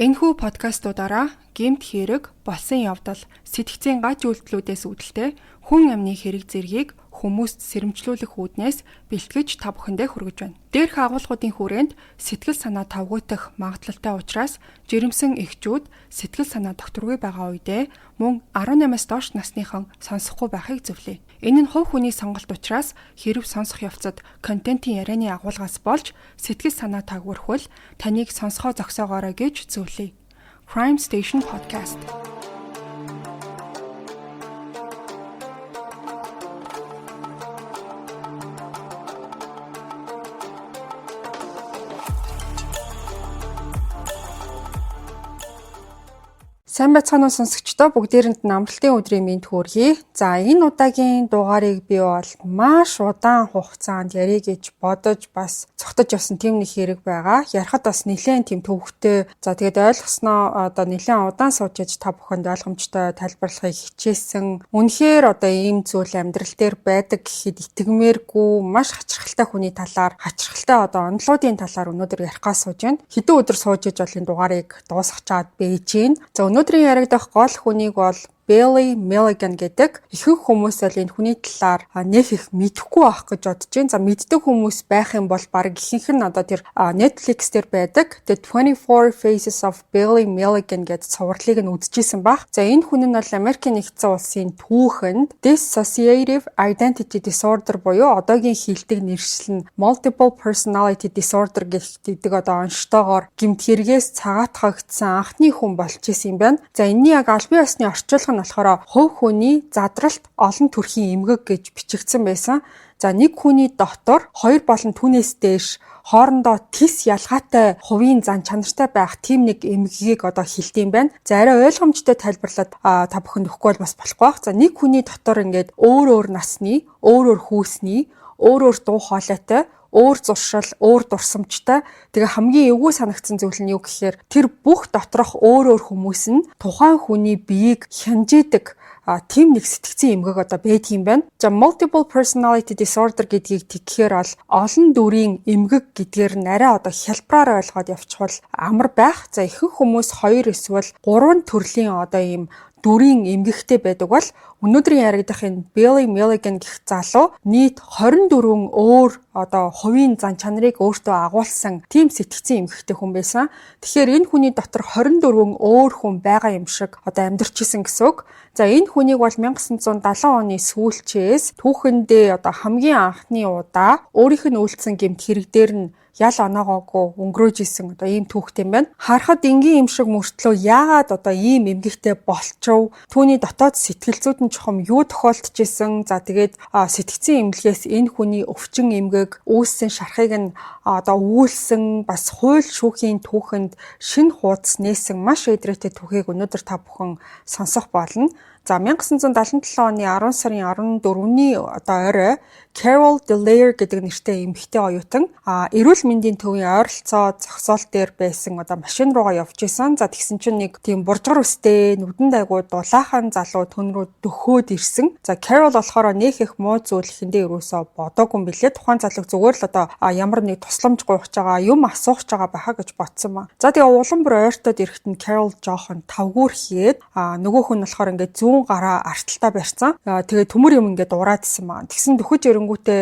Энэхүү подкастуудаараа гэмт хэрэг, болсон явдал, сэтгцийн гач үйлдэлүүдээс үүдэлтэй хүн амны хэрэг зэргийг хүмүүст сэрэмжлүүлэх үүднээс бэлтгэж та бүхэндээ хүргэж байна. Дээрх агуулгуудын хүрээнд сэтгэл санаа тавгуйтах магадлалтай учраас жирэмсэн эхчүүд сэтгэл санаа докторгүй байгаа үедээ мөн 18-аас доош насныхан сонсохгүй байхыг зөвлөе. Энэ нь хувь хүний сонголт учраас хэрв сонсох явцад контентын ярианы агуулгаас болж сэтгэл санаа тагвархвал таныг сонсохоо зогсоогоорой гэж зөвлөе. Crime Station Podcast. Сайн байцгаана уу сонсогчдоо, бүгдээрэнд амралтын өдрийн мэнд хүргэе. За энэ удаагийн дугаарыг би бол маш удаан хугацаанд ярих гэж бодож бас цогтож явсан тийм нэг хэрэг байгаа. Ярихад бас нэлээд тийм төвөгтэй. За тэгээд ойлгосноо одоо нэлээд удаан сууж яж та бүхэнд ойлгомжтой тайлбарлахыг хичээсэн. Үнэхээр одоо ийм зүйл амьдрал дээр байдаг гэхэд итгэмээргүй маш хачирхалтай хүний талаар, хачирхалтай одоо онолуудын талаар өнөөдөр ярих гал сууж байна. Хэдэн өдөр сууж яж бол энэ дугаарыг дуусгах чад бэж гин. За өнөөдрийн яригдах гол хүнийг бол Billy Milligan гэдэг. Ихэнх хүмүүс л энэ хүний талаар нэх их мэдэхгүй байх гэж бодож байна. За мэддэг хүмүүс байх юм бол баг ихэнх нь одоо тэр Netflix дээр байдаг. The 24 Faces of Billy Milligan гэдэг цувралыг нь үзчихсэн баг. За энэ хүн нь бол Америкийн нэгдсэн улсын түүхэнд Dissociative Identity Disorder буюу одоогийн хэлдэг нэршил нь Multiple Personality Disorder гэдэг одоо онцлогоор гэмт хэрэгээс цагаатгагдсан анхны хүн болж исэн юм байна. За энэний яг аль бие усны орчуулга нь болохоор хувь хүний задралт олон төрхийн эмгэг гэж бичигдсэн байсан. За нэг хүний дотор хоёр болон түүнээс дээш хоорондоо тис ялгаатай хувийн зан чанартай байх тийм нэг эмгэгийг одоо хэлдэм байна. За арай ойлгомжтой тайлбарлаад та бүхэнд өгөхгүй бол бас болохгүй байх. За нэг хүний дотор ингээд өөр насны, өөр хүүсний, өөр дуу хоолойтой, өөр зуршил, өөр дурсамжтай. Тэгээ хамгийн эвгүй санагдсан зүйл нь юу гэхээр тэр бүх доторх өөр хүмүүс нь тухайн хүний биеийг хянжидаг тийм нэг сэтгцийн эмгэг одоо байдаг юм байна. За multiple personality disorder гэдгийг тэгэхээр бол олон дүрийн эмгэг гэдгээр нь арай одоо хялбараар ойлгоод явчихвал амар байх. За ихэнх хүмүүс 2 эсвэл 3 төрлийн одоо ийм дүрийн эмгэгтэй байдаг бол өнөөдрийн яригдах энэ Billy Milligan гэх залуу нийт 24 өөр одоо хувийн зан чанарыг өөртөө агуулсан тийм сэтгцийн эмгэгтэй хүн байсан. Тэгэхээр энэ хүний дотор 24 өөр хүн байгаа юм шиг одоо амьдарчсэн гэсэн үг. За энэ хүнийг бол 1970 оны сүүлчээс түүхэндээ одоо хамгийн анхны удаа өөрийнх нь үйлдсэн гэмт хэрэг дээр нь ял оноогоогүй өнгөрөөж исэн одоо ийм түүхтэй юм байна. Харахад энгийн юм шиг мөртлөө яагаад одоо ийм эмгэгтэй болчихв? Түүний дотоод сэтгэлзүүд нь чухам юу тохиолдож исэн? За тэгээд сэтгцийн эмнэлгээс энэ хүний өвчин эмгэг үүссэн шархыг нь одоо үүлсэн бас хууль шүүхийн түүхэнд шинэ хуудас нээсэн маш эдрээтэй түүхийг өнөөдөр та бүхэн сонсох болно. За 1977 оны 10 сарын 14-ний одоо орой Carol Delaire гэдэг нэртэй эмэгтэй оюутан эрүүл мэндийн төвийн ойролцоо зогсоол дээр байсан одоо машин руугаа явж исэн. За тэгсэн чинь нэг тийм буржгар үстэй нүдэн дайгуу дулаахан залуу түн рүү дөхөөд ирсэн. За Carol болохоор нөх их муу зүйл ихэндээ өрөөсөө бодоогүй юм билээ. Тухайн залуу зүгээр л одоо ямар нэг тусламж гуйж байгаа, юм асууж байгаа байхаа гэж бодсон ба. За тэгээ улам бүр ойртоод ирэхэд нь Carol жоохон тавгуур хийгээд нөгөө хүн болохоор ингээд зүүн гараа арталтаа барьсан. Тэгээ төмөр юм ингээд ураад исэн ба. Тэгсэн дөхөж ирэнгүүтээ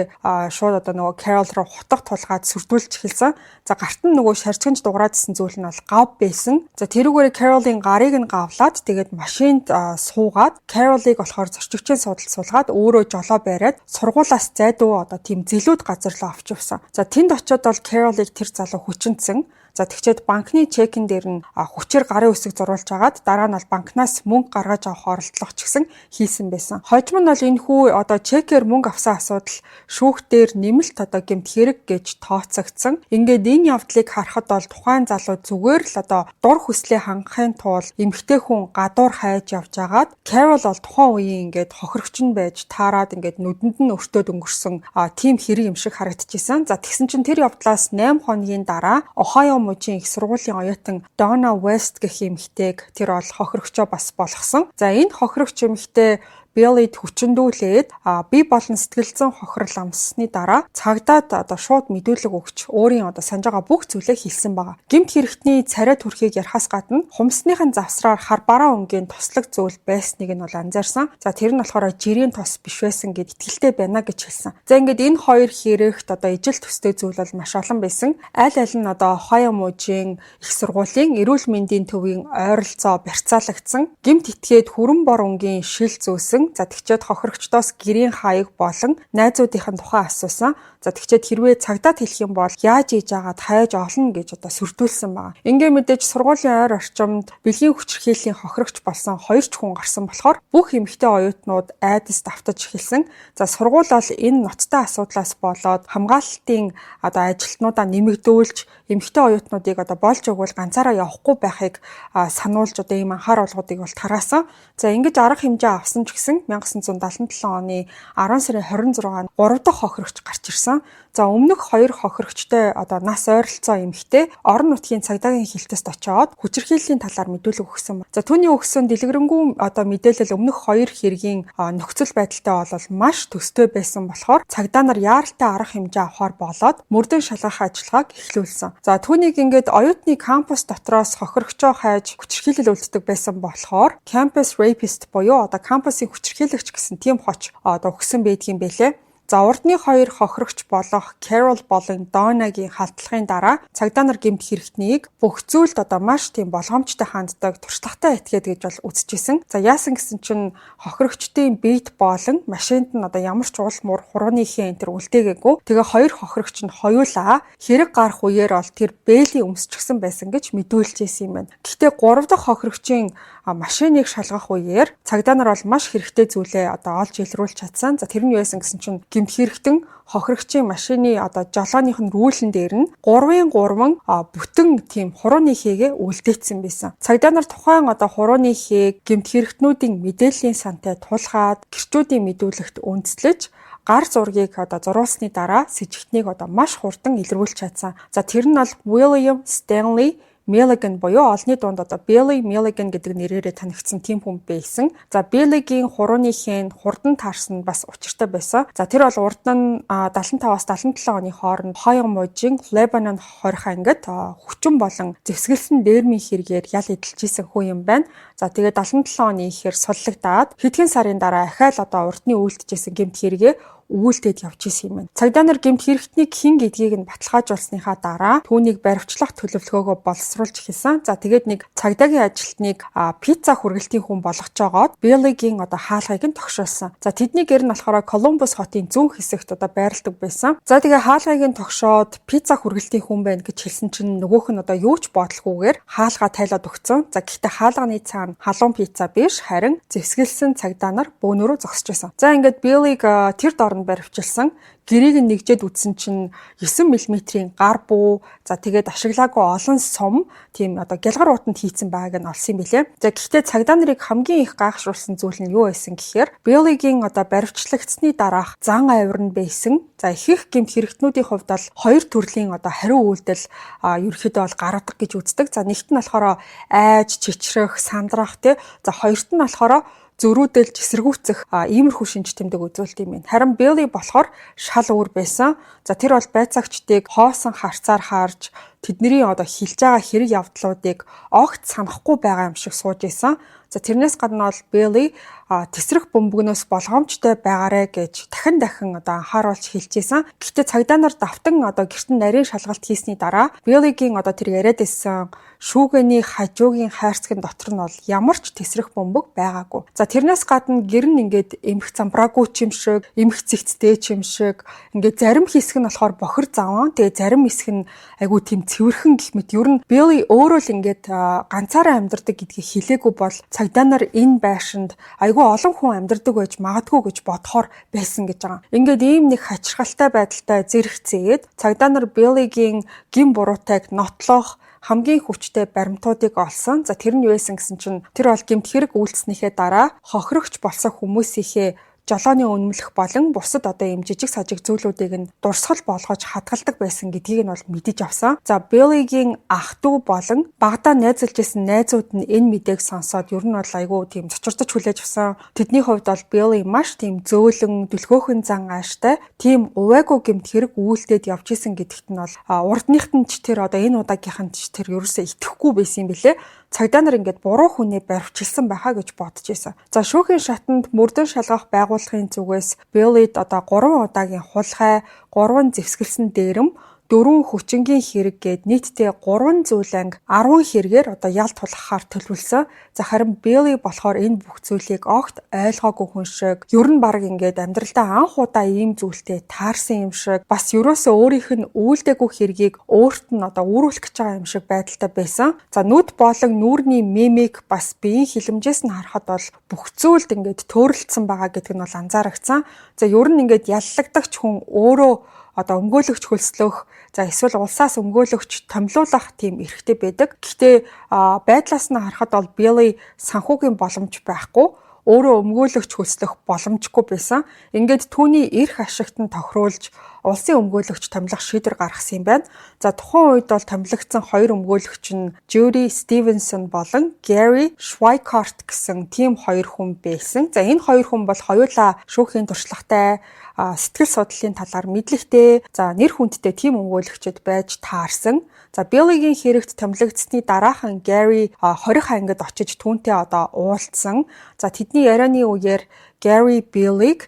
шууд одоо нөгөө Carol руу хутга тулгаад сүрдүүлж эхэлсэн. За гарт нь нөгөө шарчганж дуурайд исэн зүйл нь бол гав байсан. За тэрүүгээр Carol-ийн гарыг нь гавлаад тэгээд машинд суугаад Carol-ыг болохоор зорчигчийн судалд суулгаад өөрөө жолоо бариад сургуулаас зайдуу одоо тийм зэлүүд газар руу авч явсан. За тэнд очиод бол Carol-ыг тэр залуу хүчинцэн. За тэгчээд банкны чекин дээр нь хүчээр гарын үсэг зурулж агаад дараа нь бол банкнаас мөнгө гаргаж авах оролдлого ч гэсэн хийсэн байсан. Хожим нь бол энэ хүү одоо чекээр мөнгө авсан асуудал шүүхтээр нэмэлт одоо гэмт хэрэг гэж тооцогдсон. Ингээд энэ явдлыг харахад бол тухайн залуу зүгээр л одоо дур хүслээ хангахын тулд эмэгтэй хүн гадуур хайж явж агаад Carol бол тухайн үеийн ингээд хохирогч нь байж таарад ингээд нүдэнд нь өртөөд өнгөрсөн тийм хэрэг юм шиг харагдчихсан. За тэгсэн чинь тэр явдлаас 8 хоногийн дараа Ohio мужийн их сургуулийн оюутан Donna West гэх эмэгтэйг тэр бол хохирогчоо бас болгосон. За энэ хохирогч эмэгтэй Billy-д хүчндүүлээд би болон сэтгэл зүйн хохирол амссны дараа цагдаад шууд мэдүүлэг өгч өөрийн санаж байгаа бүх зүйлээ хэлсэн байгаа. Гэмт хэрэгтний царай төрхийг ярихаас гадна хумсныхын завсраар хар бараа өнгийн тослог зүйл байсныг нь бол анзаарсан. За тэр нь болохоор жирийн тос биш байсан гэд итгэлтэй байна гэж хэлсэн. За ингээд энэ хоёр хэрэгт ижил төстэй зүйл бол маш олон байсан. Аль нь Ohio мужийн их сургуулийн эрүүл мэндийн төвийн ойролцоо барьцаалагдсан. Гэмт итгээд хүрэн бор өнгийн шил зөөсөн. За тэгчээд хохирогчдоос гэрийн хаяг болон найзуудынхын тухай асуусан. За тэгчээд хэрвээ цагдаад хэлэх юм бол яаж ийж агаад хайж олно гэж сүрдүүлсэн байна. Ингээ мэдээж сургуулийн ойр орчимд бэлгийн хүчирхийллийн хохирогч болсон 2 ч хүн гарсан болохоор бүх эмэгтэй оюутнууд айдас давтаж эхэлсэн. За сургууль бол энэ ноцтой асуудлаас болоод хамгаалалтын ажилтнуудаа нэмэгдүүлж эмэгтэй оюутнуудыг болж өгвөл ганцаараа явахгүй байхыг сануулж ийм анхаар олгодыг бол тараасан. За ингэж арга хэмжээ авсан ч гэсэн 1977 оны 10 сарын 26-нд 3 дахь хохирогч гарч ирсэн. За өмнөх 2 хохирогчтой нас ойролцоо эмэгтэй орон нутгийн цагдаагийн хилтэст очиод хүчирхийллийн талаар мэдүүлэг өгсөн. За түүний өгсөн дэлгэрэнгүй мэдээлэл өмнөх 2 хэргийн нөхцөл байдалтай бол маш төстэй байсан болохоор цагдаа нар яаралтай арга хэмжээ авахар болоод мөрдөн шалгах ажиллагааг эхлүүлсэн. За түүнийг ингээд оюутны кампус дотроос хохирогчоо хайж хүчирхийлэл үлддэг байсан болохоор campus rapist буюу кампусын хүчирхийлэгч гэсэн тийм хоч өгсөн байдгийн бэлээ. За урдны 2 хохирогч болох Carol болон Donnaгийн халдлагын дараа цагдаа нар гэмт хэрэгтнийг бүх зүйлд маш тийм болгоомжтой ханддаг, туршлагатай этгээд гэж бол үзчихсэн. За яасан гэсэн чинь хохирогчдын бит болон машинд нь ямар ч уул муур хурууны хин энэ төр үлдээгээгүй. Тэгээ 2 хохирогч нь хоёулаа хэрэг гарах үеэр бол тэр бэлийн өмсчихсэн байсан гэж мэдүүлж ирсэн юм байна. Гэхдээ 3 дахь хохирогчийн машиныг шалгах үеэр цагдаа нар бол маш хэрэгтэй зүйлээ олж илрүүлж чадсан. За тэр нь юу байсан гэсэн чинь гэмт хэрэгтэн хохирогчийн машины жолооных нь рүүлэн дээр нь 3-3 бүтэн тийм хурууны хийгээ үлдээсэн байсан. Цагдаа нар тухайн хурууны хийг гэмт хэрэгтнүүдийн мэдээллийн сантай тулгаад гэрчүүдийн мэдүүлэгт үндэслэж гар зургийг зурулсны дараа с ิจ гтнийг маш хурдан илрүүлж чадсан. За тэр нь бол William Stanley Milligan буюу олонний дунд Billy Milligan гэдэг нэрээрээ танигдсан тийм хүн байсан. За Billy-гийн хурууны хэн хурдан таарсан бас учиртай байсан. За тэр бол урд нь 75-аас 77 оны хооронд Ohio мужийн Lebanon хорих ангид хүчин болон зэвсгэлсэн дээрмийн хэрэгээр ял эдэлж исэн хүн юм байна. За тэгээд 77 оны ихээр суллагдаад хэдхэн сарын дараа ахаал урдны үйлдэж исэн гэмт хэрэгээ үүлдээд явж исэн юм байна. Цагдаа нар гэмт хэрэгтнийг хэн гэдгийг нь баталгаажуулсныхаа дараа түүнийг баривчлах төлөвлөгөөгөө боловсруулж эхэлсэн. За тэгээд нэг цагдаагийн ажилтныг пицца хүргэлтийн хүн болгож жогоод Billy-гийн хаалгыг нь тогшуулсан. За тэдний гэр нь болохоор Columbus хотын зүүн хэсэгт байрладаг байсан. За тэгээ хаалгыг нь тогшоод пицца хүргэлтийн хүн байна гэж хэлсэн чинь нөгөөх нь юу ч бодлохгүйгээр хаалгаа тайлаад өгцөн. За гэхдээ хаалганы цаана халуун пицца биш харин зэвсгэлсэн цагдаа нар бөөнөрөө зогсож байсан. За ингээд Billy-г тэр дор баривчилсан. Гэрийг нь нэгжээд үтсэн чинь 9 мм-ийн гар буу, за тэгээд ашиглаагүй олон сум тийм гялгар уутанд хийцэн байгааг нь олсон юм билээ. За гэхдээ цагдаа нарыг хамгийн их гайхшруулсан зүйл нь юу байсан гэхээр Billy-гийн баривчлагдсны дараах зан авир нь байсан. За ихэнх гэмт хэрэгтнүүдийн хувьд бол 2 төрлийн хариу үйлдэл ерөөхдөө бол гаргадаг гэж үздэг. За нэгт нь болохоор айж, чичрэх, сандрах тий. За хоёрт нь болохоор зөрүүдэлж эсэргүүцэх иймэрхүү шинж тэмдэг үзүүлдэг юм байна. Харин Billy болохоор шал өөр байсан. За тэр бол байцаагчдыг хоосон харцаар харж тэдний хэлж байгаа хэрэг явдлуудыг огт санахгүй байгаа юм шиг сууж исэн. За тэрнээс гадна бол Billy тесрэх бөмбөгнөөс болгоомжтой байгаарэ гэж дахин анхааруулж хэлжсэн. Гэхдээ цагдаа нар давтан гэртэн нарийн шалгалт хийсний дараа Billy-гийн тэр яриад ирсэн шүүгээний хажуугийн хайрцагын дотор нь бол ямар ч тесрэх бөмбөг байгаагүй. За тэрнээс гадна гэр нь ингээд эмх замбраагүй ч юм шиг, эмх цэгцтэй ч юм шиг ингээд зарим хэсэг нь болохоор бохир заван, тэгээ зарим хэсэг нь айгүй тийм цэвэрхэн гэх мэт ер нь Billy өөрөө л ингээд ганцаараа амьдардаг гэдгийг хэлээгүй бол цагдаа нар энэ байшинд айгүй олон хүн амьдардаг байж магадгүй гэж бодохоор байсан гэж байгаа. Ингээд ийм нэг хачирхалтай байдалтай зэрэгцээд цагдаа нар Billy-гийн гин буруутайг нотлох хамгийн хүчтэй баримтуудыг олсон. За тэр нь юу байсан гэсэн чинь тэр бол гэмт хэрэг үйлдэснийхээ дараа хохирогч болсон хүмүүсийнхээ жолооны үнэмлэх болон бусад одоо ийм жижиг сажиг зүйлүүдийг нь дурсгал болгож хадгалдаг байсан гэдгийг нь бол мэдэж авсан. За Billy-гийн ах дүү болон багадаа найзалж исэн найзууд нь энэ мэдээг сонсоод ер нь бол айгүй тийм цочирдож хүлээж авсан. Тэдний хувьд бол Billy маш тийм зөөлөн, дүлхөөхөн зан ааштай, тийм увайгүй гэмт хэрэг үйлдээд явж исэн гэдэгт нь бол урдныхт нь ч тэр одоо энэ удаагийнх нь ч тэр ерөөсөө итгэхгүй байсан юм билэ. Цагдаа нар ингээд буруу хүнээ баривчилсан байхаа гэж бодож исэн. За шүүхийн шатанд мөрдөн шалгах байгууллагын зүгээс Billy-д одоо 3 удаагийн хулгай, 3 зэвсгэлсэн дээрэм, 4 хүчингийн хэрэг гээд нийтдээ 3 зүйл анги 10 хэрэгээр одоо ялт тулахаар төлөвлөсөн. За харин Billy болохоор энэ бүх зүйлийг огт ойлгоогүй хүн шиг, ер нь баг ингээд амьдралдаа анх удаа ийм зүйлтэй таарсан юм шиг, бас ерөөсөө өөрийнх нь үйлдэггүй хэргийг өөрт нь одоо үүрүүлэх гэж байгаа юм шиг байдалтай байсан. За нүд болон нүүрний мимик бас биеийн хилэмжээс нь харахад бол бүх зүйлд ингээд төөрөлдсөн байгаа гэдэг нь бол анзаарагдсан. За ер нь ингээд яллагдагч хүн өөрөө одоо өмгөөлөгч хөлслөх, за эсвэл улсаас өмгөөлөгч томилуулах тийм эрхтэй байдаг. Гэхдээ байдлаас нь харахад бол Billy санхүүгийн боломж байхгүй, өөрөө өмгөөлөгч хөлслөх боломжгүй байсан. Ингээд түүний эрх ашигт нь тохируулж улсын өмгөөлөгч томилох шийдвэр гаргасан юм байна. За тухайн үед бол томилогдсон 2 өмгөөлөгч нь Judy Stevenson болон Gary Schweikart гэсэн тийм 2 хүн байсан. За энэ 2 хүн бол хоёулаа шүүхийн туршлагатай, сэтгэл судлалын талаар мэдлэгтэй, за нэр хүндтэй тийм өмгөөлөгчд байж таарсан. За Billy-гийн хэрэгт томилогдсны дараахан Gary 20 ангид очиж түүнтэй одоо уулзсан. За тэдний ярианы үеэр Gary Billy-г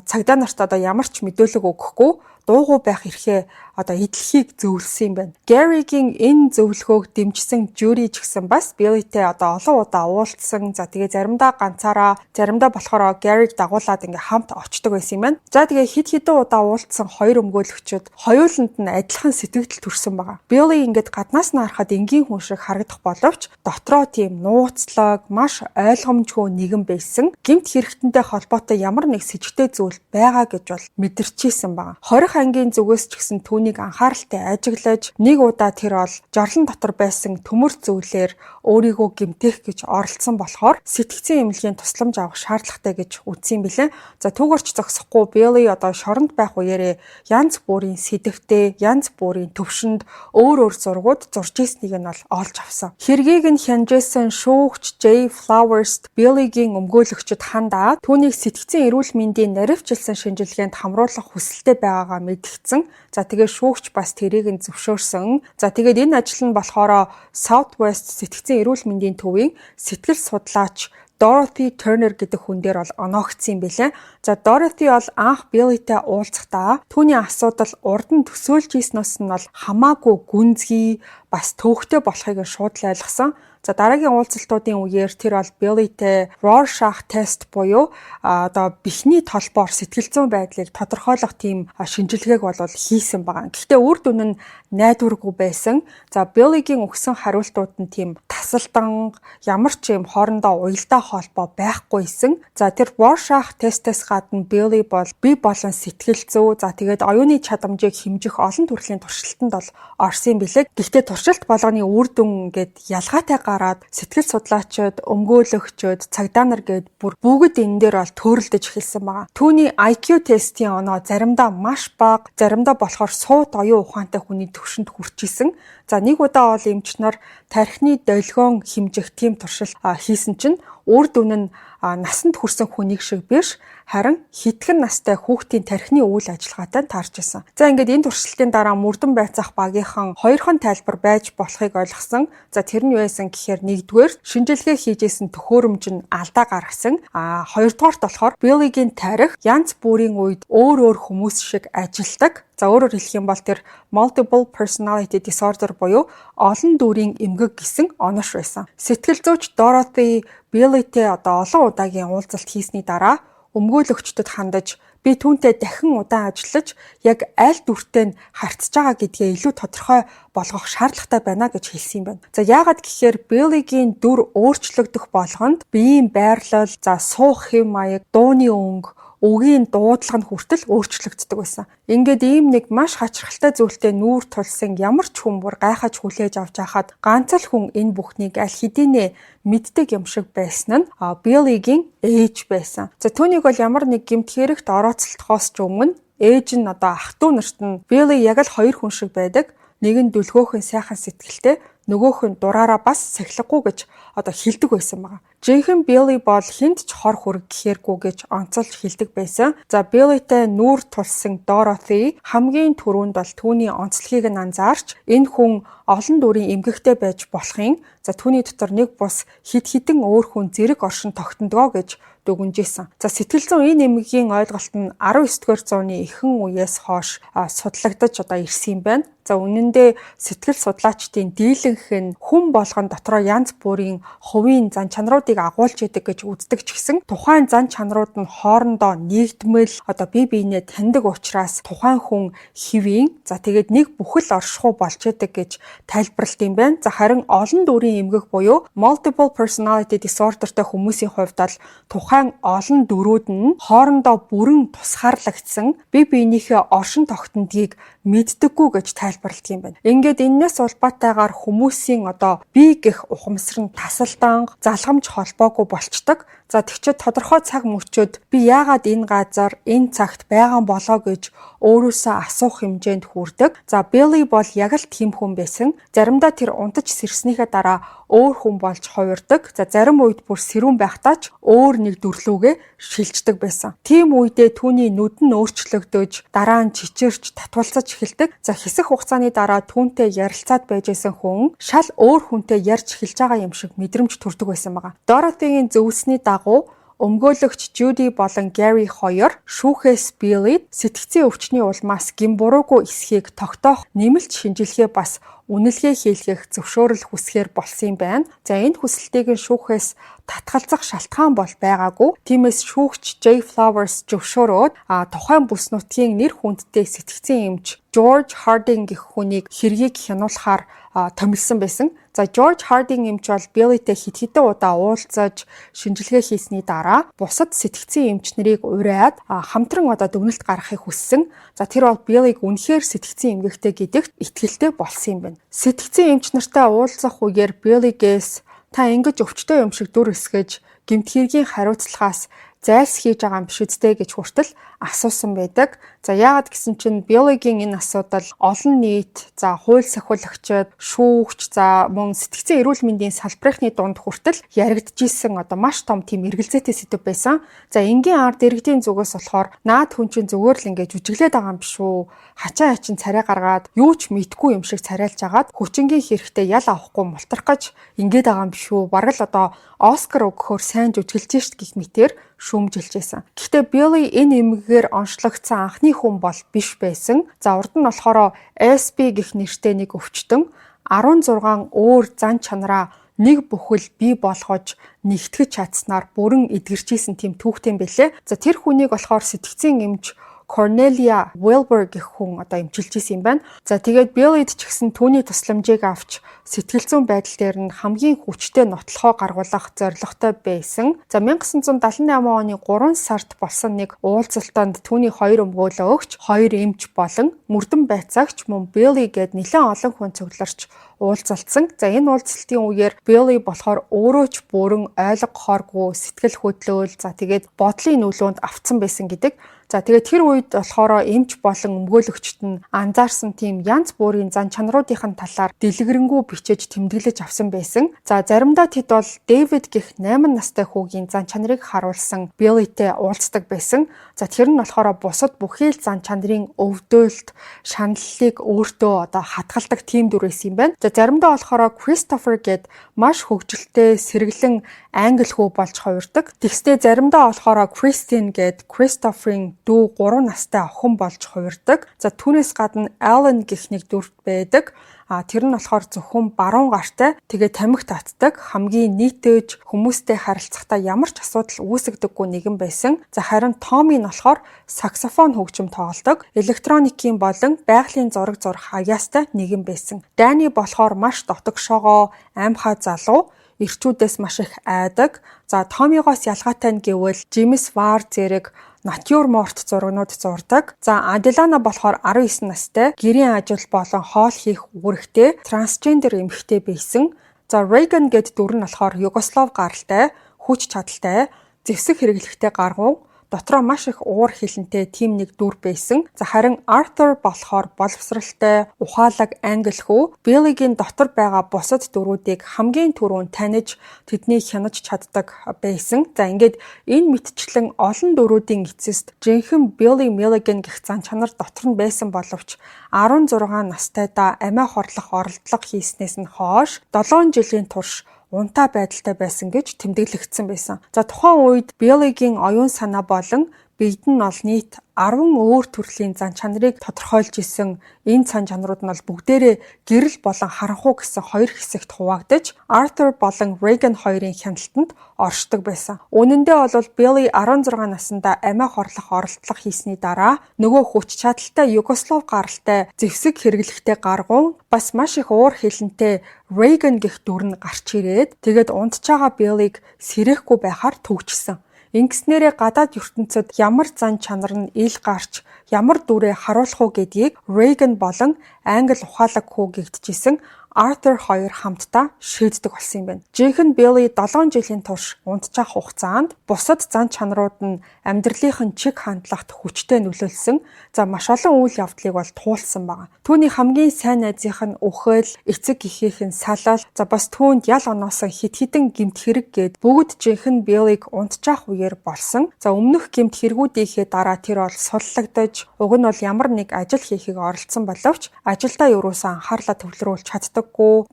цагдаа нарт одоо ямар ч мэдүүлэг өгөхгүй дуугүй байх эрхээ одоо эдлэхийг зөвлөсөн юм байна. Gary-гийн энэ зөвлөгөөг дэмжсэн Judy ч гэсэн бас Billy-тэй одоо олон удаа уулзсан. За тэгээ заримдаа ганцаараа, заримдаа болохоор Gary-г дагуулад ингээ хамт очдог байсан юм байна. За тэгээ хэд хэдэн удаа уулзсан 2 өмгөөлөгчд хоёуланд нь адилхан сэтгэл төрсөн байгаа. Billy ингээд гаднаас нь харахад энгийн хүн шиг харагдах боловч дотроо тийм нууцлаг, маш ойлгомжгүй нэгэн байсан. Гэмт хэрэгтэнтэй холбоотой ямар нэг сэжигтэй зүйл байгаа гэж бол мэдэрчээсэн байгаа. 20 ангийн зүгээс ч гэсэн түүнийг анхааралтай ажиглаж, нэг удаа тэр бол жорлон дотор байсан төмөр зүйлээр өөрийгөө гэмтэх гэж оролцсон болохоор сэтгцэн эмнэлгийн тусламж авах шаардлагатай гэж үзсэн юм билээ. За түүгээрч зогсохгүй Billy одоо шоронд байх үеэрээ янз бүрийн сэдвтэй, янз бүрийн төвшөнд өөр зургууд зурж ийснийг нь бол олж авсан. Хэргийг нь хянжсэн шүүгч Jay Flowers Billy-гийн өмгөөлөгчд хандаад түүнийг сэтгцэн эрүүл мэндийн наривчилсан шинжилгээнд хамруулах хүсэлтэй байгаагаа мэдгдсэн. За тэгээ шүүгч бас тэрийг нь зөвшөөрсөн. За тэгээд энэ ажил нь болохоор Southwest сэтгцэн эрүүл мэндийн төвийн сэтгэл судлаач Dorothy Turner гэдэг хүн дээр бол оноогдсон юм билээ. За Dorothy бол анх Billy-тэй уулзахдаа түүний асуудал урд нь төсөөлж ийснээс нь бол хамаагүй гүнзгий, бас төвөгтэй болохыг шууд л ойлгосон. За дараагийн уулзалтуудын үеэр тэр бол Billy-тэй Rorschach тест буюу одоо бихний толбоор сэтгэл зүйн байдлыг тодорхойлох тийм шинжилгээг бол хийсэн байгаа. Гэхдээ үр дүн нь найдваргүй байсан. За Billy-гийн өгсөн хариултууд нь тийм тасалдан, ямар ч юм хоорондоо уялдаа холбоо байхгүйсэн. За тэр Rorschach тестээс гадна Billy бол бие болон сэтгэл зүй, за тэгээд оюуны чадамжийг хэмжих олон төрлийн туршилтанд бол орсон юм билээ. Гэхдээ туршилт болгоны үр дүн ингээд ялгаатай гараад сэтгэл судлаачид, өмгөөлөгчид, цагдаа нар гээд бүгд энэ дээр бол төөрөлдөж эхэлсэн байгаа. Түүний IQ тестийн оноо заримдаа маш бага, заримдаа болохоор сууд оюун ухаантай хүний төвшөнд хүрчихсэн. За нэг удаа бол эмч нар тархины долгион хэмжих тийм туршилт хийсэн чинь үр дүн нь насанд хүрсэн хүнийг шиг биш, харин хитгэн настай хүүхдийн тархины үйл ажиллагаатай таарч исэн. За ингээд энэ туршилтын дараа мөрдөн байцаах багийнхан хоёрхан тайлбар байж болохыг ойлгосон. За тэр нь юу байсан гэхээр нэгдүгээр шинжилгээ хийжсэн төхөөрөмж нь алдаа гаргасан. Хоёрдугаарт болохоор Billy-гийн тарих янз бүрийн үед өөр хүмүүс шиг ажилдаг. За өөрөөр хэлэх юм бол тэр multiple personality disorder буюу олон дүрийн эмгэг гэсэн онош байсан. Сэтгэл зүйч Dorothy Billy-тэй одоо олон удаагийн уулзалт хийсний дараа өмгөөлөгчдөд хандаж би түүнтэй дахин удаан ажиллаж яг аль дүртэй нь харьцаж байгаа гэдгээ илүү тодорхой болгох шаардлагатай байна гэж хэлсэн юм байна. За яагаад гэхээр Billy-гийн дүр өөрчлөгдөх болгонд биеийн байрлал, за суух хэв маяг, дууны өнгө, үгийн дуудлага нь хүртэл өөрчлөгддөг байсан. Ингээд ийм нэг маш хачирхалтай зүйлтэй нүүр тулсан ямар ч хүн бүр гайхаж хүлээж авч байхад ганц л хүн энэ бүхнийг аль хэдийнэ мэддэг юм шиг байсан нь Билигийн ээж байсан. За түүнийг бол ямар нэг гэмт хэрэгт орооцолтохоос ч өмнө ээж нь одоо ах トゥ нарт нь Билли яг л хоёр хүн шиг байдаг. Нэг нь дүлгөөхөн сайхан сэтгэлтэй, нөгөөх нь дураараа бас сахилгагүй гэж одоо хэлдэг байсан байгаа. Жинхэнэ Билли бол хүнд ч хор хүрэг гэхэргүй гэж онцолж хэлдэг байсан. За Билliтэй нүүр тулсан Dorothy хамгийн түрүүнд бол түүний онцлогийг нь анзаарч энэ хүн олон дүрийн эмгэгтэй байж болохын түүний дотор нэг бус хид хідэн өөр хүн зэрэг оршин тогтнодгоо гэж дүгнжсэн. За сэтгэл зүйн энэ эмгэгийн ойлголт нь 19-р зууны ихэнх үеэс хойш судлагдаж одоо ирсэн юм байна. За үнэн дээр сэтгэл судлаачдын дийлэнх нь хүн болгон дотроо янз бүрийн хувийн зан чанаруудыг агуулж идэг гэж үздэг ч гэсэн тухайн зан чанарууд нь хоорондоо нэгдмэл одоо бие биенээ таньдаг учраас тухайн хүн хэвийн тэгээд нэг бүхэл оршихуй болж идэг гэж тайлбарлалт юм байна. За харин олон дүрийн эмгэг буюу multiple personality disorderтэй хүмүүсийн хувьд бол тухайн олон дүрүүд нь хоорондоо бүрэн тусгаарлагдсан бие биенийхээ оршин тогтнодгийг мэддэггүй гэж тайлбарладаг юм байна. Ингээд энэс улбаатайгаар хүмүүсийн одоо бие гэх ухамсар нь тасалдан залгамж холбоогүй болчдөг. За тэгчээд тодорхой цаг мөчөд би яагаад энэ газар энэ цагт байгаа болоо гэж өөрөөсөө асуух хэмжээнд хүрдэг. За Билли бол яг л тийм хүн байсан. Заримдаа тэр унтаж сэрснийхээ дараа өөр хүн болж хувирдаг. За зарим үед бүр сэрүүн байхдаа ч өөр нэг дүрлүүгээ шилждэг байсан. Тийм үедээ түүний нүд нь өөрчлөгдөж дараа нь чичирч татвалцаж эхэлдэг. За хэсэг хугацааны дараа түүнтэй ярилцаад байж исэн хүн шал өөр хүнтэй ярьж эхэлж байгаа юм шиг мэдрэмж төрдөг байсан байгаа. Dorothy-гийн зөвлөсний дагуу өмгөөлөгч Judy болон Gary хоёр шүүхээс Billy сэтгцийн өвчний улмаас гин буруугүй эсхийг тогтоох нэмэлт шинжилгээ бас үнэлгээ хийлгэх зөвшөөрөл хүсгээр болсон юм байна. За энэ хүсэлтийг нь шүүхээс татгалзах шалтгаан бол байгаагүй. Тиймээс шүүгч Jay Flowers зөвшөөрөөд тухайн бүс нутгийн нэр хүндтэй сэтгцийн эмч George Harding гэх хүнийг хэргийг хянуулахаар томилсон байсан. За George Harding эмч бол Billyтэй хэд хэдэн удаа уулзаж шинжилгээ хийсний дараа бусад сэтгцийн эмч нарыг ураад хамтран одоо дүгнэлт гаргахыг хүссэн. За тэр бол Billyг үнэхээр сэтгцийн эмгэгтэй гэдэгт итгэлтэй болсон юм байна. Сэтгцийн эмч нартай уулзах үеэр Billygээс та ингэж өвчтөе юм шиг дүр эсгэж гэмт хэргийн хариуцлагаас зайлс хийж байгаа юм биш үстэй гэж хүртэл асуусан байдаг. За яагаад гэсэн чинь Билигийн энэ асуудал олон нийт, за хууль сахиулагчид, шүүгч, за мөн сэтгцэн эрүүл мэндийн салбарынхны дунд хүртэл яригдчихсэн одоо маш том тийм эргэлзээтэй сэдв байсан. За энгийн ард иргэдийн зүгээс болохоор наад хүн чинь зүгээр л ингэж үжиглээд байгаа юм биш үү? Хачаа хачин царай гаргаад юу ч мэдгүй юм шиг царайлж агаад хүчингийн хэрэгтэй ял авахгүй мултрах гэж ингээд байгаа юм биш үү? Бараг л одоо Оскар өгөхөөр сайн жүжиглэж шít гэх мэтээр шүүмжилжсэн. Гэхдээ Билли энэ эмгээр онцлогдсон анхны хүн бол биш байсан. За урд нь болохоор SP гэх нэртэй нэг өвчтөн 16 өөр зан чанараа нэг бүхэл бий болгож нэгтгэж чадсанаар бүрэн эдгэрчээсэн тийм түүхтэй юм бэлээ. За тэр хүнийг болохоор сэтгцэн эмч Cornelia Wilbur гэх хүн одоо эмчилжсэн юм байна. За тэгээд Billyd ч гэсэн түүний тусламжийг авч сэтгэл зүйн байдал дээр нь хамгийн хүчтэй нотлохоо гаргуулах зорилготой байсан. За 1978 оны 3 сард болсон нэг уулзалтанд түүний хоёр өмгөөлөө өгч, хоёр эмч болон мөрдөн байцаагч мөн Billy гээд нэлээд олон хүн цугларч уулзалтсан. За энэ уулзалтын үеэр Billy болохоор өөрөө ч бүрэн ойлгохооргүй сэтгэл хөдлөөл, за тэгээд бодлын нөлөөнд автсан байсан гэдэг. За тэгээд тэр үед болохоор эмч болон өмгөөлөгчд нь анзаарсан тийм янз бүрийн зан чанаруудын талаар дэлгэрэнгүй бичиж тэмдэглэж авсан байсан. За заримдаа тэд бол Дэвид гэх 8 настай хүүгийн зан чанарыг харуулсан Billyтэй уулздаг байсан. За тэр нь болохоор бусад бүхий л зан чанарын өвдөөлт, шаналлыг өөртөө одоо хадгалдаг тийм дүр байсан юм байна. За заримдаа болохоор Christopher гээд маш хөгжилтэй сэргэлэн англи хүү болж хувирдаг. Тэгснээ заримдаа болохоор Christine гээд Christopher-ийн дүү 3 настай охин болж хувирдаг. За түүнээс гадна Alan гэх нэг дүр байдаг. Тэр нь болохоор зөвхөн баруун гартай тэгээ тамхи татдаг, хамгийн нийтээж хүмүүстэй харилцахдаа ямар ч асуудал үүсгдэггүй нэгэн байсан. За харин Tommy нь болохоор саксофон хөгжим тоглодог, электроникийн болон байгалийн зураг зурх аяастай нэгэн байсан. Danny болохоор маш дотогшоогоо аимхай залуу, эрчүүдээс маш их айдаг. За Tommy-гоос ялгаатай нь гэвэл James Ward зэрэг натюрморт зурагнууд зурдаг. За Аделана болохоор 19 настай, гэрийн ажил болон хоол хийх үүрэгтэй трансгендер эмэгтэй байсан. За Reagan гэд дүр нь болохоор Югослав гаралтай, хүч чадалтай, зэвсэг хэрэглэхтэй гаргуу, дотроо маш их уур хилэнтэй тийм нэг дүр байсан. За харин Arthur болохоор боловсралтай, ухаалаг англи хүү, Billy-гийн дотор байгаа бусад дүрүүдийг хамгийн түрүүнд таних, тэднийг хянаж чаддаг байсан. За ингээд энэ мэтчлэн олон дүрүүдийн эцэст жинхэнэ Billy Milligan гэх зан чанар дотор нь байсан боловч 16 настайдаа амиа хорлох оролдлого хийснээс нь хойш 7 жилийн турш унтаа байдалтай байсан гэж тэмдэглэгдсэн байсан. За тухайн үед Billy-гийн оюун санаа болон биед нь ол нийт 10 өөр төрлийн зан чанарыг тодорхойлж исэн энэ зан чанарууд нь бол бүгдээрээ гэрэл болон харанхуй гэсэн хоёр хэсэгт хуваагдаж Arthur болон Reagan хоёрын хяналтанд оршдог байсан. Үнэн дээр бол Billy 16 наснда амиа хорлох оролдлого хийсний дараа нөгөө хүч чадалтай Югослав гаралтай зэвсэг хэрэглэхтэй гаргуун бас маш их уур хилэнтэй Reagan гэх дүр нь гарч ирээд тэгээд унтж байгаа Billy-г сэрэхгүй байхаар төгжсөн. Ингэснээрээ гадаад ертөнцид ямар зан чанар нь ил гарч ямар дүрээ харуулах уу гэдгийг Reagan болон англи ухаалаг хүү гэгдэжсэн Arthur хоёр хамтдаа шийддэг болсон юм байна. Жинхэнэ Billy 7 жилийн турш унтчих хугацаанд бусад зан чанарууд нь амьдралын чиг хандлагт хүчтэй нөлөөлсөн. За маш олон үйл явдлыг бол туулсан байна. Түүний хамгийн сайн найзынх нь үхэл, эцэг эхийнх нь салал, за бас түүнд ял оноосон хит хитэн гэмт хэрэг гээд бүгд жинхэнэ Billy-г унтчих үеэр болсон. За өмнөх гэмт хэрэгүүдийнхээ дараа тэр бол суллагдаж, уг нь бол ямар нэг ажил хийхийг оролцсон боловч ажилдаа юусаа анхаарлаа төвлөрүүлж чаддаг.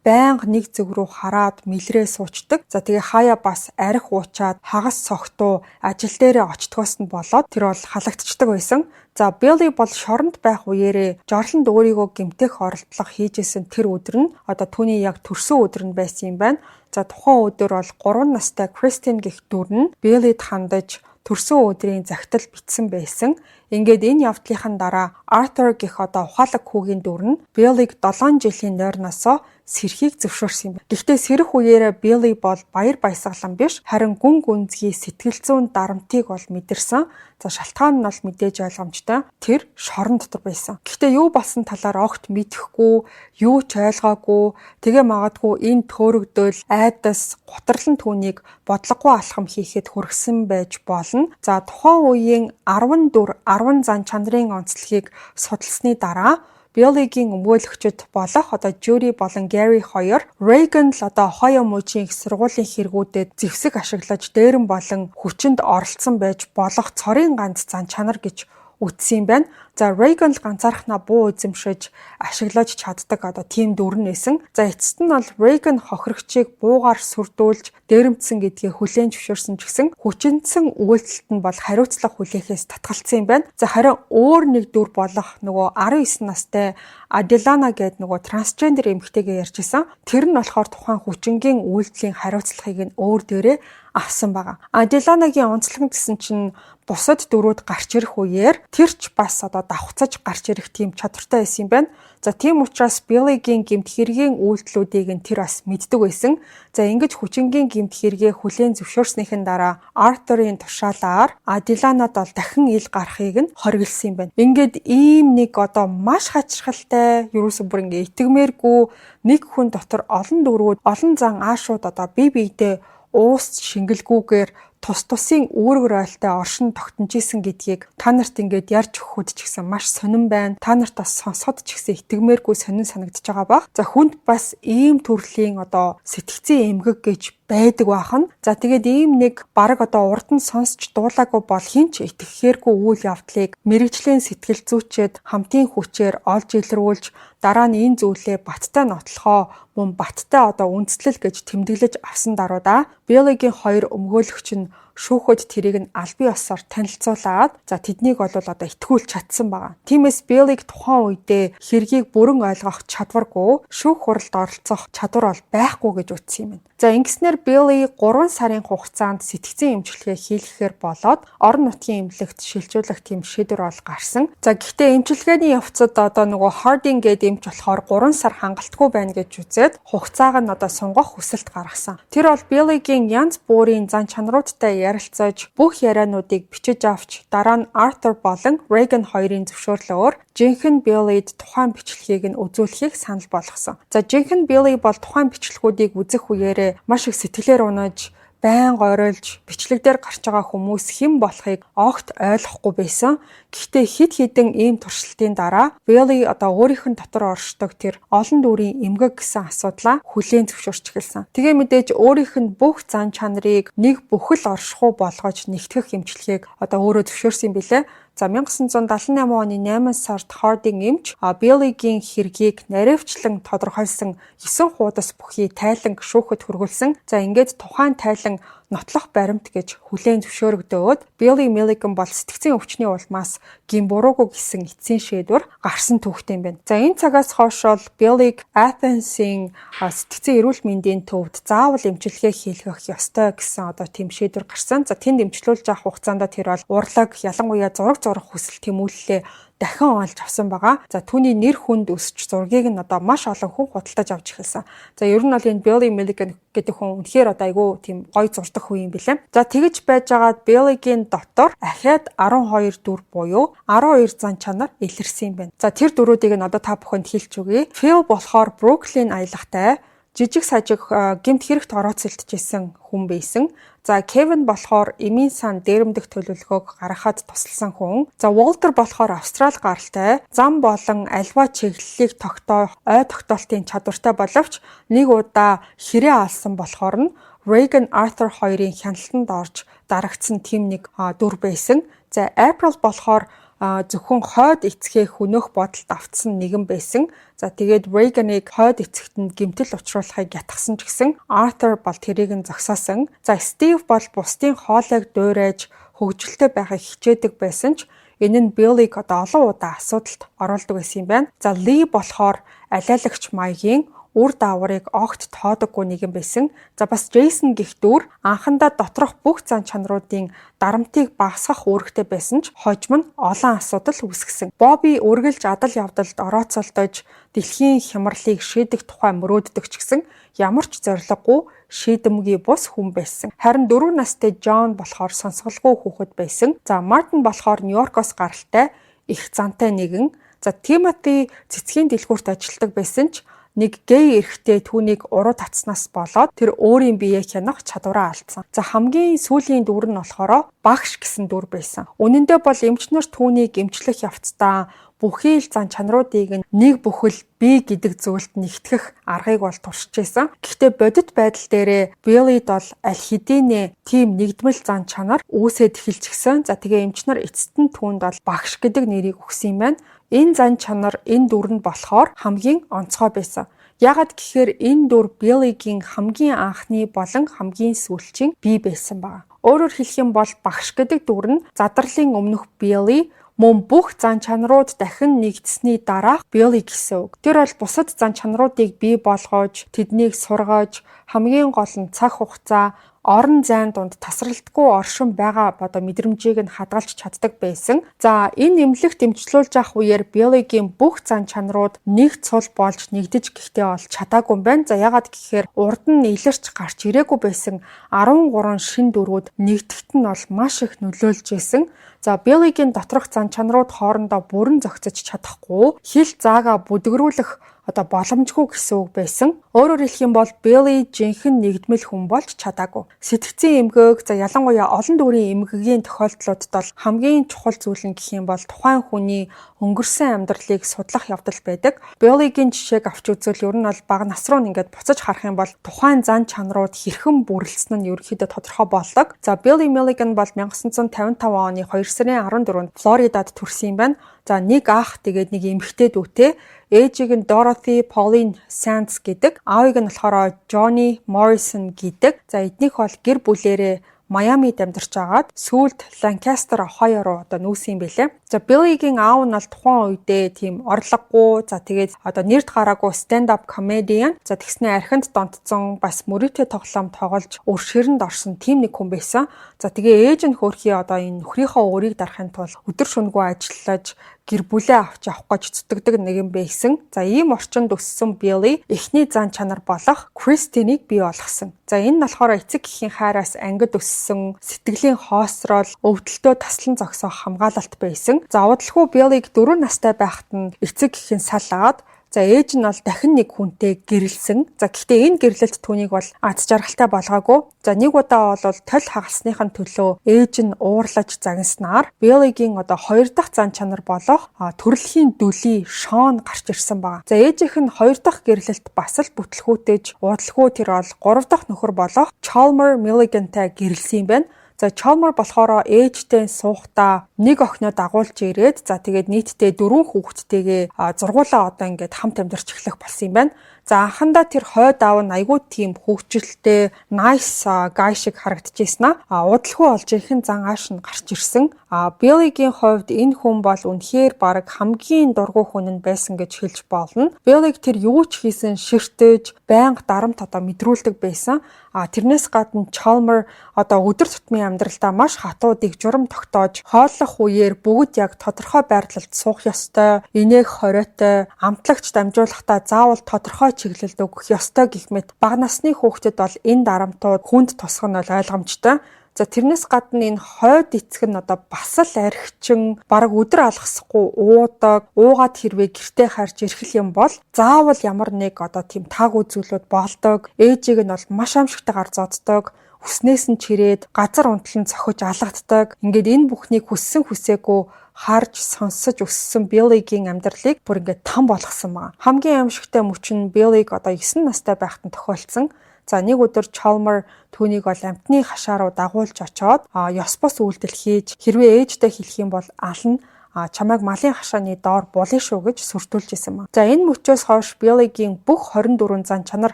Байнга нэг зүг рүү хараад мэлрээ суучдаг. За тэгээ хаяа бас арх уучаад хагас согтуу ажил дээрээ очтгоос нь болоод тэр бол халагдчихдаг байсан. За Billy бол шоронд байх үеэрээ жорлонд өөрийгөө гэмтэх оролдлого хийжсэн тэр өдөр нь одоо түүний яг төрсөн өдөр нь байсан юм байна. За тухайн өдөр бол 3 настай Kristen гэх дүр нь Billy-д хандаж төрсөн өдрийн загтал бичсэн байсан. Ингээд энэ явдлынхан дараа Arthur гэх одоо ухаалаг хүүгийн дүр нь Billy-г 7 жилийн нойрноосоо сэрхийг зөвшөөрсөн юм. Гэхдээ сэрэх үеэрээ Billy бол баяр баясгалан биш, харин гүн гүнзгий сэтгэл зүйн дарамтыг бол мэдэрсэн. За шалтгаан нь бол мэдээж ойлгомжтой. Тэр шорон дотор байсан. Гэхдээ юу болсон талаар огт мэдэхгүй, юу ч ойлгоогүй, тэгээ магадгүй энэ төөрөгдөөл айдас гутралн түүнийг бодлогогүй алхам хийхэд хүргэсэн байж болно. За тухайн үеийн 10 зан чанарын онцлогийг судалсны дараа Billy-гийн өмгөөлөгчд болох одоо Judy болон Gary хоёр Reagan л одоо хойо мужийн их сургуулийн хэрэгүүдэд зэвсэг ашиглаж дээрэн болон хүчинд оролцсон байж болох цорын ганц зан чанар гэж үтсэн юм байна. За Reagan л ганцаархнаа буу эзэмшиж ашиглаж чаддаг одоо тийм дүр нэсэн. За эцэст нь бол Reagan хохирогчийг буугаар сүрдүүлж дээрэмдсэн гэдгийг хүлээн зөвшөөрсөн ч гэсэн хүчинсэн үйлдэлт нь бол хариуцлага хүлээхээс татгалцсан юм байна. За харин өөр нэг дүр болох нөгөө 19 настай Adelana гэдэг нөгөө трансгендер эмэгтэйгээ ярьжсэн. Тэр нь болохоор тухайн хүчингийн үйлдэлийн хариуцлагыг нь өөр дээрээ авсан байгаа. Adelana-гийн онцлог гэсэн чинь бусад дүрүүд гарч ирэх үеэр тэр ч бас одоо давхцаж гарч ирэх тийм чадвартай байсан юм байна. За тийм учраас Billy-гийн гэмт хэргийн үйлдэлүүдийг нь тэр бас мэддэг байсан. За ингэж хүчингийн гэмт хэргээ хүлээн зөвшөөрснийхэн дараа Arthur-ийн тушаалаар Adelana-д бол дахин ил гарахыг нь хориглосон юм байна. Ингээд ийм нэг одоо маш хачирхалтай, ерөөсөө бүр ингээ итгэмээргүй нэг хүн дотор олон дүрүүд, олон зан аашууд одоо бие биедээ уус шингэлгүйгээр тус тусын үүрэг ройлтой оршин тогтнож исэн гэдгийг та нарт ингээд ярьж өгөхөд ч гэсэн маш сонирн байна. Та нарт бас сонсоход ч гэсэн итгэмээргүй сонирн санагдаж байгаа бах. За хүнд бас ийм төрлийн одоо сэтгцэн эмгэг гэж байдаг бахан. За тэгээд ийм нэг баг одоо урд нь сонсч дуулаагүй бол хинч итгэхээргүй үйл явдлыг мэрэгжлийн сэтгэл зүйчэд хамтын хүчээр олж илрүүлж дараа нь энэ зүйлээ баттай нотлохоо мөн баттай одоо үндэслэл гэж тэмдэглэж авсан даруйда Billy-гийн хоёр өмгөөлөгч нь шүүхэд тэрийг нь аль бие осоор танилцуулаад за тэднийг бол одоо итгүүлж чадсан байгаа. Тиймээс Billy-г тухайн үедээ хэргийг бүрэн ойлгох чадваргүй, шүүх хуралд оролцох чадвар бол байхгүй гэж үтсэн юм. За ингэснээр Billy 3 сарын хугацаанд сэтгцэн эмчилгээ хийлгэхээр болоод орон нутгийн эмнэлэгт шилжүүлэх тийм шийдвэр бол гарсан. За гэхдээ эмчилгээний явцад одоо нөгөө Harding гэдэг эмч болохоор 3 сар хангалтгүй байна гэж үзээд хугацааг нь одоо сунгах хүсэлт гаргасан. Тэр бол Billy-гийн янз бүрийн зан чанарууд залуучуудтай ярилцаж бүх яриануудыг бичиж авч дараа нь Артур болон Рейган хоёрын зөвшөөрлөөр жинхэнэ Биллид тухайн бичлэгийг нь үзүүлэхийг санал болгосон. За жинхэнэ Билли бол тухайн бичлэгүүдийг үзэх үеэрээ маш их сэтгэлээр унаж байнга оройлж бичлэг дээр гарч байгаа хүмүүс хэн болохыг огт ойлгохгүй байсан. Гэхдээ хэд хэдэн ийм туршилтын дараа Билли өөрийнх нь дотор оршдог тэр олон дүүрийн эмгэг гэсэн асуудлаа хүлээн зөвшөөрч эхэлсэн. Тэгээ мэдээж өөрийнх нь бүх зан чанарыг нэг бүхэл оршихуй болгож нэгтгэх эмчилгээг өөрөө зөвшөөрсөн юм билээ. За 1978 оны 8 сард Хардинг эмч Биллигийн хэргийг наривчлан тодорхойлсон 9 хуудас бүхий тайлан шүүхэд хүргүүлсэн. За ингээд тухайн тайлан нотлох баримт гэж хүлээн зөвшөөрөгдөөд Билли Миллиган бол сэтгцийн өвчний улмаас гин буруугүй гэсэн эцсийн шийдвэр гарсан түүхтэй юм байна. За энэ цагаас хойш бол Биллиг Athens-ийн сэтгцийн эрүүл мэндийн төвд заавал эмчилгээ хийлгэх ёстой гэсэн тийм шийдвэр гарсан. За тэнд эмчлүүлж авах хугацаанд тэр бол урлаг ялангуяа зураг зурах хүсэл тэмүүлэлээ дахин олж авсан байгаа. За түүний нэр хүнд өсч зургийг нь маш олон хүн худалдаж авч эхэлсэн. За ер нь бол энэ Билли Миллиган гэдэг хүн үнэхээр айгүй тийм гоё зурдаг хүн юм билээ. За тэгэж байжгаад Биллигийн дотор ахаад 12 дүр буюу 12 зан чанар илэрсэн юм байна. За тэр дүрүүдийг нь та бүхэнд хэлж өгье. Phil болохоор Brooklyn аялагтай жижиг сажиг гэмт хэрэгт орооцолдчихсэн хүн байсан. За Кевин болохоор эмийн сан дээрэмдэх төлөвлөгөөг гаргахад тусалсан хүн. За Walter болохоор Австрали гаралтай, зам болон альва чиглэлийг тогтоох ой тогтоолтын чадвартай боловч нэг удаа хэрэг алсан болохоор нь Reagan Arthur хоёрын хяналтанд орж дарагдсан тийм нэг дүр байсан. За April болохоор зөвхөн хойд эцгээ хөнөөх бодолд автсан нэгэн байсан. За тэгээд Reagan-ыг хойд эцэгт нь гэмтэл учруулахыг ятгсан ч гэсэн Arthur бол тэрийг нь зогсоосон. За Steve бол бусдын хоолойг дуурайж хөгжилтэй байхыг хичээдэг байсан ч энэ нь Billy-г олон удаа асуудалд оруулдаг байсан юм байна. За Lee болохоор алиалагч маягийн үр дааврыг огт тоодоггүй нэгэн байсан. За бас Jason гэх дүр анхандаа доторх бүх зан чанаруудын дарамтыг багасгах үүрэгтэй байсан ч хожим нь олон асуудал үүсгэсэн. Bobby үргэлж адал явдалд орооцолдож дэлхийн хямралыг шийдэх тухай мөрөөддөг ч гэсэн ямар ч зориггүй шийдэмгий бус хүн байсан. Харин 4 настай John болохоор сонсголгүй хүүхэд байсан. За Martin болохоор Нью-Йоркоос гаралтай их зантай нэгэн. За Timothy цэцгийн дэлгүүрт ажилладаг байсан ч нэг гей эрэгтэй түүнийг уруу татснаас болоод тэр өөрийн биеэ хянах чадвараа алдсан. За хамгийн сүүлийн дүр нь болохоор багш гэсэн дүр байсан. Үнэндээ бол эмчнэр түүнийг эмчлэх явцдаа бүхий л зан чанаруудыг нэг бүхэл бие гэдэг зүйлд нэгтгэх аргыг бол туршиж байсан. Гэхдээ бодит байдал дээрээ Биллид бол аль хэдийнэ тийм нэгдмэл зан чанар үүсээд эхэлчихсэн. За тэгээ эмчнэр эцэст нь түүнд бол багш гэдэг нэрийг өгсөн юм байна. Энэ зан чанар энэ дүр нь болохоор хамгийн онцгой байсан. Яагаад гэхээр энэ дүр Биллигийн хамгийн анхны болон хамгийн сүүлчийн бие байсан баг. Өөрөөр хэлэх юм бол багш гэдэг дүр нь задарлын өмнөх Билли мөн бүх зан чанарууд дахин нэгдсэний дараах Билли гэсэн үг. Тэр бол бусад зан чанаруудыг бий болгож, тэднийг сургаж, хамгийн гол нь цаг хугацаа орон зайн донд тасралтгүй оршин байгаа мэдрэмжийг нь хадгалж чаддаг байсан. За энэ эмнэлэгт эмчлүүлж авах үеэр Биллигийн бүх зан чанарууд нэг цул болж нэгдэж гэхдээ бол чадаагүй юм байна. За ягаад гэхээр урд нь илэрч гарч ирээгүй байсан 13 шин дүрүүд нэгдэхт нь бол маш их нөлөөлж байсан. За Биллигийн доторх зан чанарууд хоорондоо бүрэн зохицож чадахгүй хил заагаа бүдгрүүлэх боломжгүй гэсэн үг байсан. Өөрөөр хэлэх юм бол Билли жинхэнэ нэгдмэл хүн болж чадаагүй. Сэтгцийн эмгэг, ялангуяа олон дүүрийн эмгэгийн тохиолдлуудад бол хамгийн чухал зүйл нь гэх юм бол тухайн хүний өнгөрсөн амьдралыг судлах явдал байдаг. Биллигийн жишээг авч үзвэл ер нь бол бага нас руу ингээд буцаж харах юм бол тухайн зан чанарууд хэрхэн бүрэлдсэн нь ерөнхийдөө тодорхой болдог. За Билли Миллиган бол 1955 оны 2 сарын 14-нд Флоридад төрсөн юм байна. За нэг ах тэгээд нэг эмэгтэй дүүтэй. Ээжийг нь Dorothy Pauline Sands гэдэг, аавыг нь болохоор Johnny Morrison гэдэг. За эднийх бол гэр бүлээрээ Майамид амьдарч агаад сүүлд Lancaster, Ohio руу нүүсэн юм байлээ. За Билliгийн аав нь бол тухайн үедээ тийм орлогогүй, тэгээд нэрд гараагүй stand-up comedian. За тэгснэ архинд донтцсон бас мөрөөдөө тоглоом тоглож өр ширэнд орсон тийм нэг хүн байсан. За тэгээ ээж нь хөөрхий энэ нөхрийнхөө өрийг дарахын тулд өдөр шөнөгүй ажиллаж гэр бүлээ авч явах гэж зүтгэдэг нэгэн байсан. За ийм орчинд өссөн Билли эхний зан чанар болох Кристинийг бий болгосон. За энэ нь болохоор эцэг эхийн хайраас ангид өссөн, сэтгэлийн хоосрол, өвдөлтөө таслан зогсоох хамгаалалт байсан. За удалгүй Биллиг 4 настай байхад нь эцэг эхийн салаад за ээж нь бол дахин нэг хүнтэй гэрэлсэн. За гэхдээ энэ гэрлэлт түүнийг бол аз жаргалтай болгоогүй. За нэг удаа бол толь хагалсныхын төлөө ээж нь уурлаж загнаснаар Билигийн хоёр дахь зан чанар болох төрөлхийн дүлий Шон гарч ирсэн байна. За ээжийнх нь хоёр дахь гэрлэлт бас л бүтлгүүтэж удалгүй тэр бол 3 дахь нөхөр болох Chalmer Milligan-тай гэрэлсэн юм байна. За Chalmer болохоор ээжтэй суухдаа нэг охиноо дагуулж ирээд за тэгээд нийтдээ 4 хүүхэдтэйгээ зургуулаа ингээд хамт амьдарч эхлэх болсон юм байна. За анхандаа тэр хойд аав нь айгүй тийм хөвгчлөлтэй nice guy шиг харагдчихсан аа. Удалгүй олж ихэн зан ааш нь гарч ирсэн. Билигийн хувьд энэ хүн бол үнэхээр баг хамгийн дургүй хүн нь байсан гэж хэлж болно. Билиг тэр юу ч хийсэн ширтэж, байнга дарамт мэдрүүлдэг байсан. Тэрнээс гадна Chalmer өдөр тутмын амьдралдаа маш хатуу дэг журам тогтоож, хооллох үеэр бүгд яг тодорхой байрлалд суух ёстой, инээх хориотой, амтлагч дамжуулахдаа заавал тодорхой чиглэлд өгөх ёстой гэх мэт бага насны хүүхдэд бол энэ дарамтууд хүнд тусах нь бол ойлгомжтой. За тэрнээс гадна энэ хойд эцэг нь бас л архичин, бараг өдөр алгасахгүй уудаг, уугаад хэрвээ гэртээ харж ирэх юм бол заавал ямар нэг тийм таагүй зүйлүүд болдог. Ээжийг нь бол маш аимшигтайгаар зоддог. Хүснээс нь чирээд газар унтлан цохиж алгаддаг. Ингээд энэ бүхнийг хүссэн хүсээгүй харж сонсож өссөн Билигийн амьдралыг бүр ингээд там болгосон байна. Хамгийн аимшигтай мөч нь Билиг 9 настай байхад нь тохиолдсон. За нэг өдөр Chalmer түүнийг бол амтны хашаа руу дагуулж очоод ёс бус үйлдэл хийж хэрвээ ээжтэй хэлэх юм бол ална чамайг малын хашааны доор булын шүү гэж сүртүүлж исэн маа. За энэ мөчөөс хойш Билигийн бүх 24 зан чанар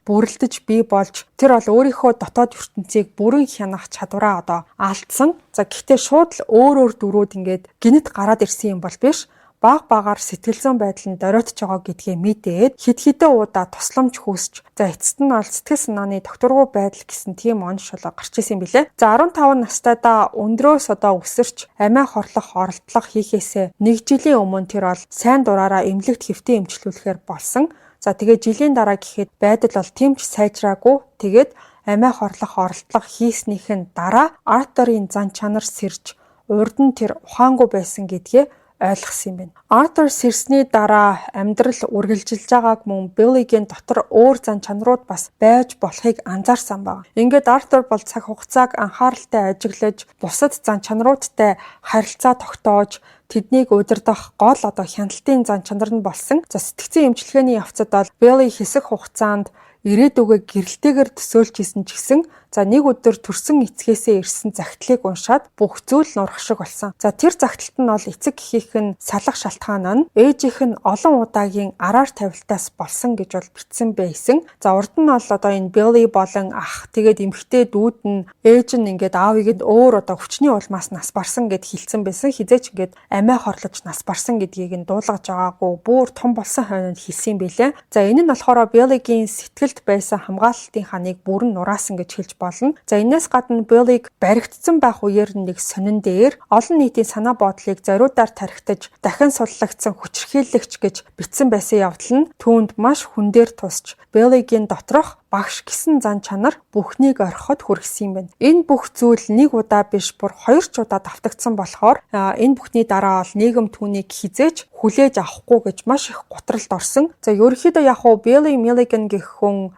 бүрэлдэж бий болж тэр бол өөрийнхөө дотоод ертөнцийг бүрэн хянах чадвараа алдсан. За гэхдээ шууд л өөр дөрүүд ингээд гинэт гараад ирсэн юм бол биш. Баг-багаар сэтгэл зүйн байдал нь доройтж байгаа гэдгээ мэдээд хид-хидээ удаа тусламж хүсч за эцэст нь бол сэтгэл санааны докторгүй байдал гэсэн тийм онш гарч исэн юм билээ. За 15 настайдаа өндрөөс өсөрч амиа хорлох оролдлого хийхээсээ 1 жилийн өмнө тэр бол сайн дураараа эмнэлэгт хэвтэн эмчлүүлэхээр болсон. За тэгээ жилийн дараа гэхэд байдал бол тэмч сайжраагүй. Тэгээд амиа хорлох оролдлого хийснийхэн дараа Arthur-ийн зан чанар сэрж урд нь тэр ухаангүй байсан гэдгээ ойлгосон юм байна. Arthur сэрсний дараа амьдрал үргэлжилж байгааг мөн Билигийн дотор өөр зан чанарууд бас байж болохыг анзаарсан баг. Ингээд Arthur бол цаг хугацааг анхааралтай ажиглаж, бусад зан чанаруудтай харилцаа тогтоож, тэднийг удирдах гол хяналтын зан чанар нь болсон. За сэтгцэн эмчилгээний явцад бол Билли хэсэг хугацаанд ирээдүгээ гэрэлтэйгээр төсөөлж исэн ч гэсэн за нэг өдөр төрсөн эцгээсээ ирсэн загтлыг уншаад бүх зүйл нурах шиг болсон. За тэр загталт нь бол эцэг эхийнх нь салах шалтгаан нь ээжийнх нь олон удаагийн араар тавилтаас болсон гэж бол бичсэн байсан. За урд нь бол энэ Билли болон ах тэгээд эмэгтэй дүүд нь ээж нь ингээд аавыг нь өөр хүчний улмаас нас барсан гэд хэлсэн байсан. Хизээч ингээд амиа хорлож нас барсан гэдгийг нь дуулгаж байгаагүй бүр том болсон хойнонд хэлсэн байлээ. За энэ нь болохоор Билигийн сэтгэлд байсан хамгаалалтын ханыг бүрэн нураасан гэж хэлж болно. За энэс гадна Биллиг баригдсан байх үеэр нэг сонин дээр олон нийтийн санаа бодлыг зориудаар тархитаж дахин суллагдсан хүчирхийлэгч гэж бичсэн байсан явдал нь түүнд маш хүн дээр тусч Билигийн доторх багш гэсэн зан чанар бүхнийг орхиход хүргэсэн юм байна. Энэ бүх зүйл нэг удаа биш бүр 2 удаа давтагдсан болохоор энэ бүхний дараа бол нийгэм түүнийг хизээж хүлээж авахгүй гэж маш их гутралд орсон. За ерөнхийдөө яг уу Билли Milligan гэх хүн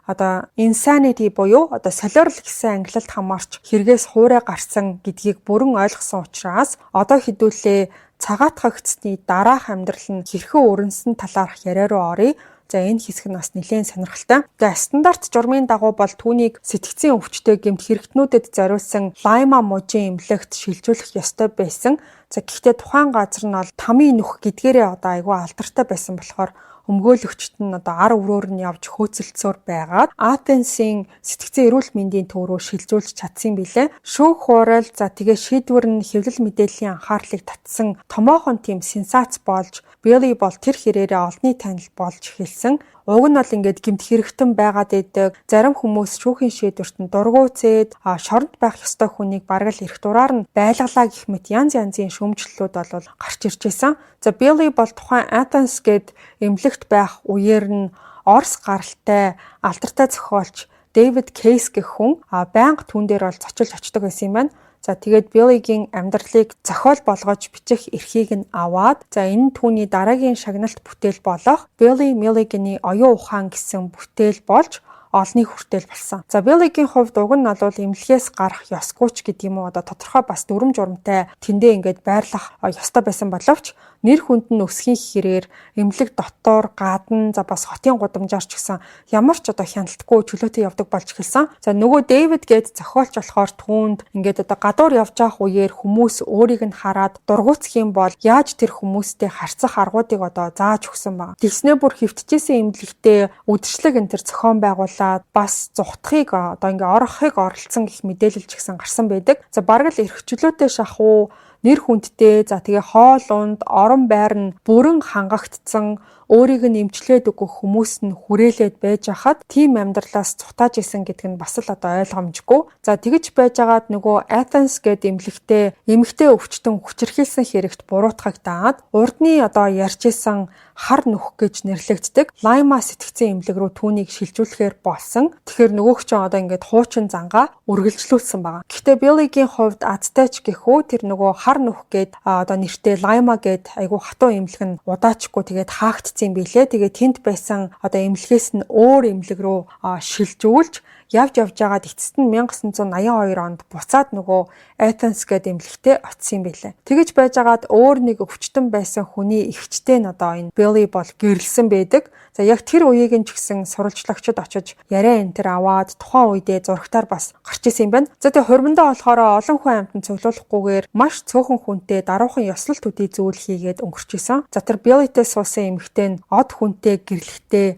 insanity буюу солиорл гэсэн ангилалд хамаарч хэрэгээс хуурай гарсан гэдгийг бүрэн ойлгосон учраас одоо хэдүүлээ цагаатгагдсны дараах амьдрал нь хэрхэн өрнөсөн талаарх яриа руу оръё. За энэ хэсэг нь бас нэлээд сонирхолтой. За стандарт журмын дагуу бол түүнийг сэтгцийн өвчтөй гэмт хэрэгтнүүдэд зориулсан лайма мужийн эмнэлэгт шилжүүлэх ёстой байсан. За гэхдээ тухайн газар нь бол тамийн нүх гэдгээрээ айгүй алдартай байсан болохоор өмгөөлөгчт нь ар өрөөр нь явж хөөцөлдсөөр байгаад Athens-ийн сэтгцэн эрүүл мэндийн төв рүү шилжүүлж чадсан билээ. Шүүх хуурал за тэгээ шийдвэр нь хэвлэл мэдээллийн анхаарлыг татсан томоохон тийм сенсац болж Билли бол тэр хэрээрээ олонний танил болж эхэлсэн. Уг нь бол ингээд гэмт хэрэгтэн байгаад идэг. Зарим хүмүүс шүүхийн шийдвэрт нь дургуйцээд шоронд байх ёстой хүнийг бараг л эрх дураар нь байлгалаа гэх мэт янз янзын шүүмжлэлүүд бол гарч ирж байсан. За Билли бол тухайн Athens гээд эмнэлэгт байх үеэр нь Орос гаралтай алдартай зохиолч Дэвид Кейс гэх хүн байнга түүн дээр бол зочилж очдог байсан юм байна. За тэгээд Билигийн амьдралыг зохиол болгож бичих эрхийг нь аваад энэ нь түүний дараагийн шагналт бүтээл болох Билли Миллиганы оюун ухаан гэсэн бүтээл болж олонний хүртэл болсон. За Билигийн хувьд уг нь бол эмнэлгээс гарах ёсгүйч гэдэг юм уу тодорхой бас дүрм журамтай тэндээ ингээд байрлах ёстой байсан боловч нэр хүнд нь өсхийн хэрээр эмнэлэг дотор гадна бас хотын гудамжаар ч гэсэн ямар ч хяналтгүй чөлөөтэй явдаг болж эхэлсэн. За нөгөө Дэвид гээд зохиолч болохоор түүнд ингээд гадуур явж байгаа үеэр хүмүүс өөрийг нь хараад дургуутсах юм бол яаж тэр хүмүүстэй харьцах аргуудыг зааж өгсөн байна. Тэгснээ бүр хөвтөжсэн эмнэлэгтээ үдшилэг энэ төр зохион байгуулад бас зүхтхийг ингээд орохыг оролцсон гэх мэдээлэл ч гэсэн гарсан байдаг. За бараг л эрх чөлөөтэй шахуу нэр хүндтэй тэгээ хоол унд орон байр нь бүрэн хангагдсан өөрийг нь эмчлээд өгөх хүмүүс нь хүрээлээд байж хахад тийм амьдралаас цутааж исэн гэдэг нь бас л ойлгомжгүй. За тэгж байжгаад нөгөө Athens гэдэг эмэгтэй өвчтөн хүчирхийлсэн хэрэгт буруутгагдаад урдны ярьжсэн хар нүх гэж нэрлэгддэг Лайма сэтгцэн эмнэлэг рүү түүнийг шилжүүлэхээр болсон. Тэгэхээр нөгөөх чинь ингээд хуучин зангаа үргэлжлүүлсэн байгаа. Гэхдээ Билигийн хувьд азтай ч гэхүү тэр нөгөө хар нүх гээд нэртэй Лайма гээд айгүй хатуу эмнэлэг нь удаачгүй тэгээд хаагдсан билээ. Тэгээд тэнд байсан эмнэлгээс нь өөр эмнэлэг рүү шилжүүлж явж байгаад эцэст нь 1982 онд буцаад нөгөө Athens гэдэг эмнэлэгтээ очсон юм билээ. Тэгэж байжгаад өөр нэг өвчтөн байсан хүний эгчтэй нь энэ Билли бол гэрэлсэн байдаг. За яг тэр үеийг нь ч гэсэн сурвалжлагчид очиж яриа энэ төр аваад тухайн үедээ зурагтаар бас гарч исэн юм байна. За тэгээ хурмандаа болохоор олон хүн амьтанд цуглуулахгүйгээр маш цөөхөн хүнтэй даруухан ёслол төдий зүйл хийгээд өнгөрч исэн. За тэр Билliтэй суусан эмэгтэй нь од хүнтэй гэрлэхтэй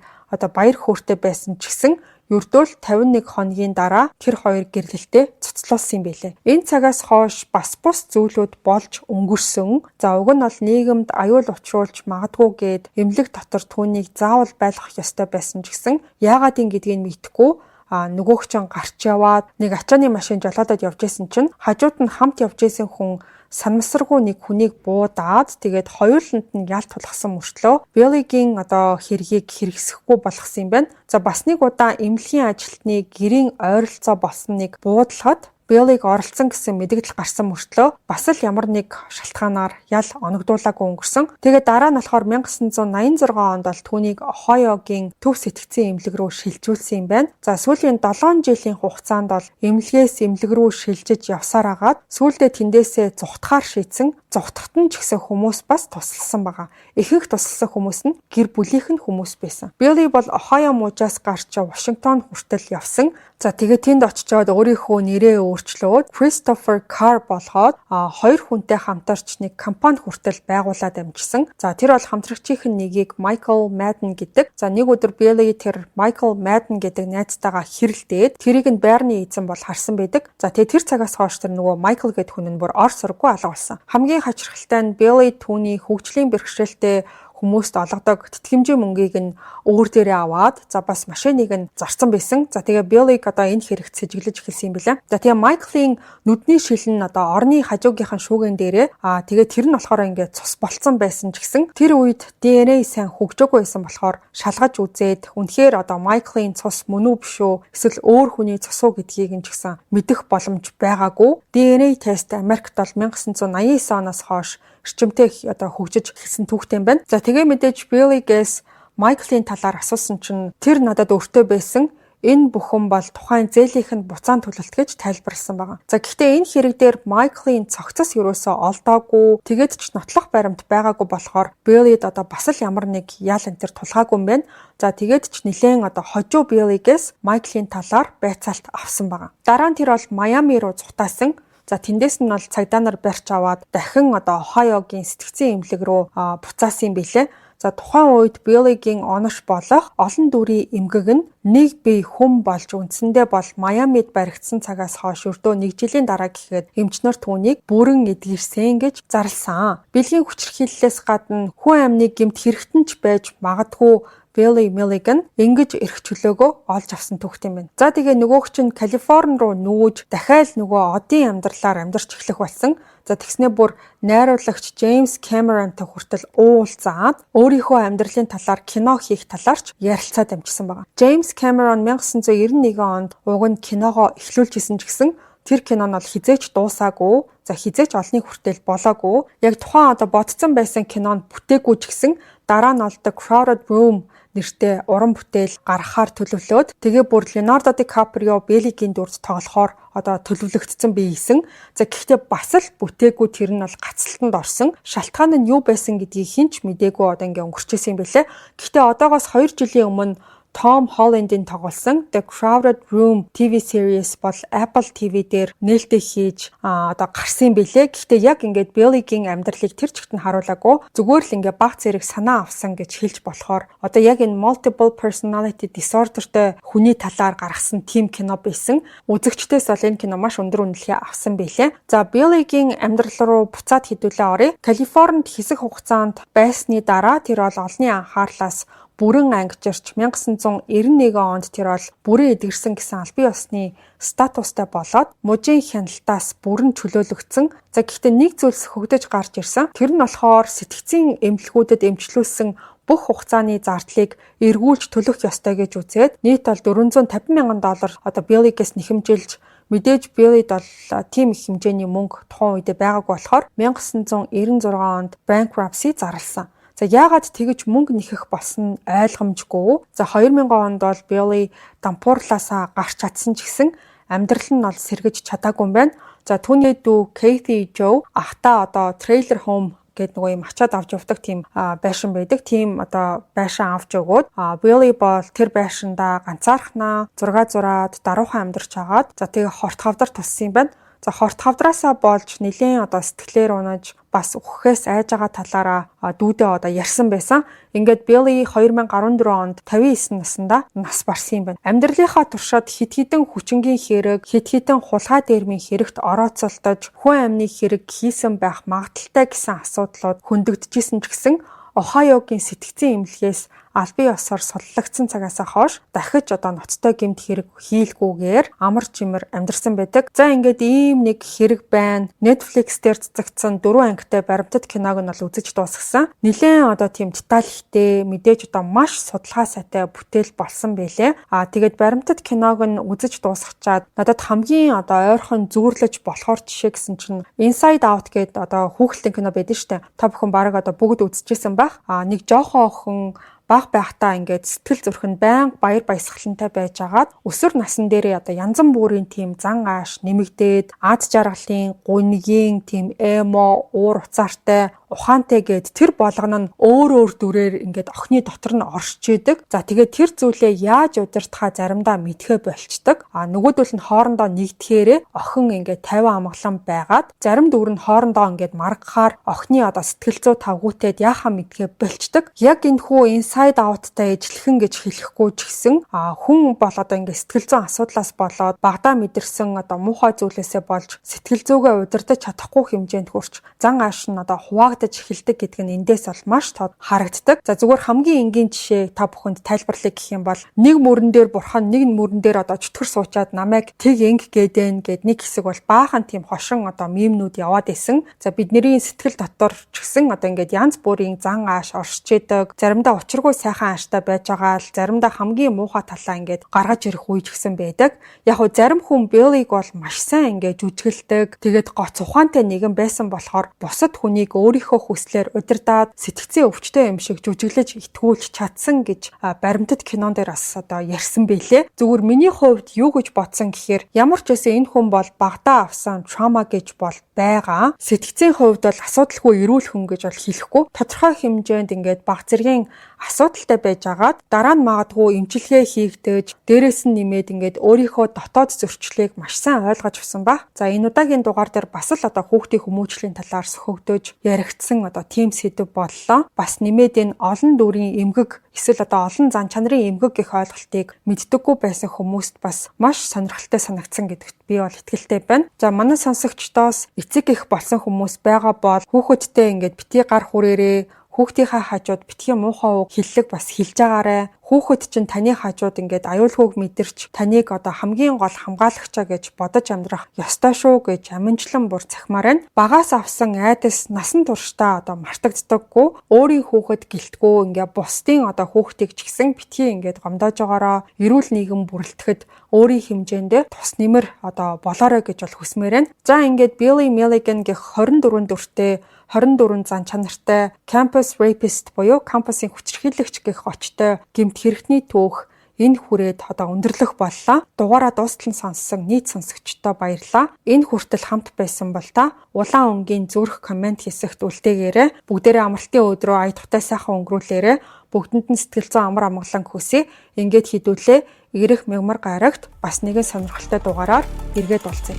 баяр хөөртэй байсан ч гэсэн ердөөл 51 хоногийн дараа тэр хоёр гэрлэлтэд цуцлуулсан юм билээ. Энэ цагаас хойш бас бус зүйлүүд болж өнгөрсөн. За уг нь бол нийгэмд аюул учруулж магадгүй гээд эмнэлэг дотор түүнийг заавал байлгах ёстой байсан ч гэсэн яагаад юм гэдгийг мэдэхгүй нөгөөх чинь гарч яваад нэг ачааны машин жолоодод явж исэн чинь хажууд нь хамт явж исэн хүн санамсаргүй нэг хүнийг буудаад тэгээд хоёуланд нь ялт тулгасан мөртлөө Билигийн хэргийг хэрэгсэхгүй болгосон юм байна. За бас нэг удаа эмнэлгийн ажилтны гэрийн ойролцоо болсон нэг буудлахад Биллиг оролцсон гэсэн мэдээлэл гарсан мөртлөө бас л ямар нэг шалтгаанаар ял оногдуулаагүй өнгөрсөн. Тэгээд дараа нь болохоор 1986 онд бол түүнийг Ohioгийн төв сэтгцэн эмнэлэг рүү шилжүүлсэн юм байна. За сүүлийн 7 жилийн хугацаанд бол эмнэлгээс эмнэлэг рүү шилжиж явсаар агаад сүүлдээ тэндээсээ зүхтахаар шийдсэн. Зүхтахт нь ч гэсэн хүмүүс бас тусалсан байгаа. Ихэнх тусалсан хүмүүс нь гэр бүлийнх нь хүмүүс байсан. Билли бол Ohio мужаас гарч Вашингтон хүртэл явсан. За тэгээд тэнд очичоод өөрийнхөө нэрээ өөрчлөөд Christopher Carr болгоод хоёр хүнтэй хамтарч нэг компани хүртэл байгуулад амжсан. За тэр бол хамтрагчийн нэгийг Michael Madden гэдэг. За нэг өдөр Билли тэр Michael Madden гэдэг найзтайгаа хэрэлдээд тэрийг нь байрны эзэн бол харсан байдаг. За тэгээд тэр цагаас хойш тэр нөгөө Michael гэдэг хүн нь бүр ор сургуу алга болсон. Хамгийн хачирхалтай нь Билли түүний хөгжлийн бэрхшээлтэй хүмүүст олгодог тэтгэмжийн мөнгийг нь өөр дээрээ аваад бас машиныг нь зарсан байсан. За тэгээ Биллиг энэ хэрэгт сэжиглэж эхэлсэн юм билээ. За тэгээ Майклын нүдний шил нь орны хажуугийнхан шүүгэн дээрээ тэгээ тэр нь болохоор ингээд цус болцсон байсан ч гэсэн тэр үед ДНА сайн хөгжөөгүй байсан болохоор шалгаж үзээд үнэхээр Майклын цус мөн үү биш үү эсвэл өөр хүний цус уу гэдгийг нь ч гэсэн мэдэх боломж байгаагүй. ДНА тест Америкт бол 1989 оноос хойш эрчимтэй хөгжиж эхэлсэн түүхтэй юм байна. За тэгээ мэдээж Билligээс Майклын талаар асуусан чинь тэр надад өөртөө байсан энэ бүхэн бол тухайн зээлийнх нь буцаан төлөлт гэж тайлбарласан байгаа. За гэхдээ энэ хэрэг дээр Майклын цогцос ерөөсөө олдоогүй тэгээд ч нотлох баримт байгаагүй болохоор Биллид бас л ямар нэг ял энэ төр тулгаагүй юм байна. За тэгээд ч нэлээд хожуу Билligээс Майклын талаар байцаалт авсан байгаа. Дараа нь тэр бол Майами руу зутаасан. За тэндээс нь бол цагдаа нар барьж аваад дахин Ohioгийн сэтгцэн эмнэлэг рүү буцаасан юм билээ. За тухайн үед Billy-гийн онош болох олон дүрийн эмгэг нь нэг бие хүн болж үндсэндээ бол Майамид баригдсан цагаас хойш өрдөө 1 жилийн дараа гэхэд эмчнэр түүнийг бүрэн эдгэрсэн гэж зарласан. Билгийн хүчирхийллээс гадна хүн амныг гэмт хэрэгтэнч байж магадгүй Billy Milligan ингэж эрх чөлөөгөө олж авсан түүхт юм байна. За тэгээ нөгөөх чинь Калифорни руу нүүж дахиад нөгөө одын амьдралаар амьдарч эхлэх болсон. За тэгснээ бүр найруулагч James Cameron-тай хүртэл уулзаад өөрийнхөө амьдралын талаар кино хийх талаарч ярилцаад амжсан байна. James Cameron 1991 онд уг нь киногоо эхлүүлжсэн ч гэсэн тэр кино нь бол хизээч дуусаагүй. За хизээч олны хүртэл болоогүй. Яг тухайн одоо бодцсон байсан кинонд бүтээгүй ч гэсэн дараа нь ол The Crowded Room нэртэй уран бүтээл гаргахаар төлөвлөөд тэгээ бүр Leonardo DiCaprio Billy-гийн дүрд тоглохоор одоо төлөвлөгдсөн биесэн. За гэхдээ бас л бүтээгүй тэр нь бол гацалтанд орсон. Шалтгаан нь юу байсан гэдгийг хинч мдээгүй одоо ингээ өнгөрчөөсөн юм бэлээ. Гэхдээ одоогоос 2 жилийн өмнө Tom Holland-ийн тоглосон The Crowded Room TV series бол Apple TV дээр нээлттэй хийж одоо гарсан билээ. Гэхдээ яг ингээд Billy-гийн амьдралыг тэр чигт нь харуулаагүй. Зүгээр л ингээ баг зэрэг санаа авсан гэж хэлж болохоор одоо яг энэ multiple personality disorderтэй хүний талаар гаргасан team кино байсан. Үзэгчдээс бол энэ кино маш өндөр үнэлгээ авсан билээ. За Billy-гийн амьдрал руу буцаад хэдүүлээ оръё. Калифорнид хэсэг хугацаанд байсны дараа тэр бол олонний анхаарлаас бүрэн ангижирч 1991 онд тэр бол бүрэн эдгэрсэн гэсэн аль бие усны статустай болоод мужийн хяналтаас бүрэн чөлөөлөгдсөн. За гэхдээ нэг зүйлс хөгдөж гарч ирсэн. Тэр нь болохоор сэтгцийн эмнэлгүүдэд эмчлүүлсэн бүх хугацааны зардлыг эргүүлж төлөх ёстой гэж үзээд нийт бол $450,000 одоо Billy-гээс нэхэмжилж мэдээж Billy-д бол тийм их хэмжээний мөнгө тухайн үед байгаагүй болохоор 1996 онд bankruptcy зарласан. За яагаад тэгэж мөнгө нэхэх болсон нь ойлгомжгүй. За 2000 онд бол Billy дампуурлаасаа гарч чадсан ч гэсэн амьдрал нь бол сэргэж чадаагүй юм байна. За түүний дүү Kathy Joe ахта одоо trailer home гэдэг нөгөө юм ачаад авч явдаг тийм байшин байдаг. Тийм одоо байшин авч өгөөд Billy бол тэр байшинда ганцаархнаа зураад даруухан амьдарч агаад за тэгээ хорт хавдар туссан юм байна. За хорт хавдраасаа болж нэлээд одоо сэтгэлээр унаж бас үхэхээс айж байгаа талаараа дүүдээ одоо ярьсан байсан. Ингээд Billy 2014 онд 59 наснда нас барсан юм байна. Амьдралынхаа туршид хит хитэн хүчингийн хэрэг, хит хитэн хулгай дээрмийн хэрэгт орооцолдож, хүн амны хэрэг хийсэн байх магадaltaй гэсэн асуудлууд хөндөгдөжсэн ч гэсэн Ohio-гийн сэтгцийн эмнэлгээс аль бие усаар суллагдсан цагаас хойш дахиж одоо ноцтой гэмт хэрэг хийлгүүгээр амар чимэр амьдарсан байдаг. За ингээд ийм нэг хэрэг байна. Netflix дээр цацагдсан 4 ангитай баримтат киног нь бол үзэж дуусгасан. Нилээн одоо тийм деталь ихтэй мэдээж одоо маш судалгаа сайтай бүтээл болсон байлээ. Тэгээд баримтат киног нь үзэж дуусгачаад надад хамгийн одоо ойрхон зүүрлэж болохоор жишээ гэсэн чинь Inside Out гэдэг одоо хүүхэлдэйн кино байдаг шүү дээ. Та бүхэн бараг одоо бүгд үзчихсэн байх. Нэг жоохон охин баг байхдаа ингээд сэтгэл зүрхэнд байнга баяр баясгалантай байж агаад өсвөр насн дээрээ одоо янз бүрийн тийм зан ааш нэмэгдээд ад жаргалын гунгийн тийм эмо уур уцаартай ухаантай гэд тэр болгоно нь өөр дүрээр ингээд охины дотор нь оршиж идэг. За тэгээд тэр зүйлээ яаж удирдахаа заримдаа мэдхэ болчдөг. Нөгөөдөл нь хоорондоо нэгдэхээрээ охин ингээд 50 амгалан байгаад зарим дүр нь хоорондоо ингээд маргахаар охины одоо сэтгэл зүй тавгуутад яахаа мэдхэ болчдөг. Яг энэ хүү Inside Out-тай ижилхэн гэж хэлэхгүй ч гэсэн хүн бол одоо ингээд сэтгэл зүйн асуудлаас болоод багадаа мэдэрсэн одоо муухай зүйлээсээ болж сэтгэл зүйгээ удирдах чадахгүй хэмжээнд хүрч зан ааш нь одоо хуваагдаж эхэлдэг гэдэг нь эндээс бол маш тод харагддаг. За зүгээр хамгийн энгийн жишээ та бүхэнд тайлбарлая гэх юм бол нэг мөрөн дээр бурхан нэг мөрөн дээр одоо чөтгөр суучаад намайг тэг энг гэдэн гэд нэг хэсэг бол баахан тийм хошин одоо мемнүүд яваад исэн. За бидний сэтгэл дотор ч гэсэн одоо ингээд янз бүрийн зан ааш оршиж идэг. Заримдаа учиргүй сайхан ааштай байж байгаа л заримдаа хамгийн муухай талаа ингээд гаргаж ирэх үе ч гэсэн байдаг. Яг хөө зарим хүн Billy-г бол маш сайн ингээд жүжиглдэг. Тэгээд гоц ухаантай нэгэн байсан болохоор бусад хүнийг өөрийнхөө хүслээр удирдаад сэтгцийн өвчтөй юм шиг жүжиглэж итгүүлж чадсан гэж баримтат кинон дээр бас одоо ярьсан байлээ. Зүгээр миний хувьд юу гэж бодсон гэхээр ямар ч байсан энэ хүн бол багтаа авсан trauma гэж бол байгаа. Сэтгцийн хувьд бол асуудалгүй эрүүл хүн гэж бол хэлэхгүй. Тодорхой хэмжээнд ингээд баг зэргийн асуудалтай байж агаад дараа нь магадгүй эмчилгээ хийгдэж дээрээс нь нэмээд ингээд өөрийнхөө дотоод зөрчлийг маш сайн ойлгож авсан ба. За энэ удаагийн дугаар дээр бас л одоо хүүхдийн хүмүүжлийн талаар сөхөгдөж яригдсан санагдсан одоо тийм сэдв боллоо. Бас нэмээд энэ олон дүрийн эмгэг эсвэл одоо олон зан чанарын эмгэг гэх ойлголтыг мэддэггүй байсан хүмүүст бас маш сонирхолтой санагдсан гэдэгт би бол итгэлтэй байна. За манай сонсогчдоос эцэг эх болсон хүмүүс байгаа бол хүүхэдтэй ингээд бити гар хүрээрээ хүүхдийнхаа хажууд битгий муухай үг хэллэг бас хэлж агаарай. Хүүхэд чинь таны хажууд ингээд аюулгүйг мэдэрч таныг одоо хамгийн гол хамгаалагчаа гэж бодож амьдрах ёстой шүү гэж аминчлан бүр цахимаар байна. Багаас авсан айдас насан туршдаа одоо мартагддаггүй. Өөрийн хүүхэд гэлтгүү ингээд бусдын одоо хүүхдийг ч гэсэн битгий ингээд гомдоож байгаараа эрүүл нийгэм бүрэлдэхэд өөрийн хэмжээндээ тус нэмэр одоо болоорой гэж бол хүсмээр байна. За ингээд Billy Milligan гэх 24 дүртэй 24 зан чанартай campus rapist буюу кампусын хүчирхийлэгч гэх очтой гэмт хэрэгтний түүх энэ хүрээд одоо өндөрлөх боллоо. Дугаараа дуустал нь сонссон нийт сонсогчдоо баярлалаа. Энэ хүртэл хамт байсан бол та улаан өнгийн зүрх комент хэсэгт үлдээгээрэй. Бүгдээрээ амралтын өдрөө ая тухтай сайхан өнгөрүүлээрэй. Бүгдэнд нь сэтгэл зүйн амар амгалан хүсье. Ингээд хідүүлээ. Ирэх мягмар гарагт бас нэгэн сонирхолтой дугаараар эргээд уулзъя.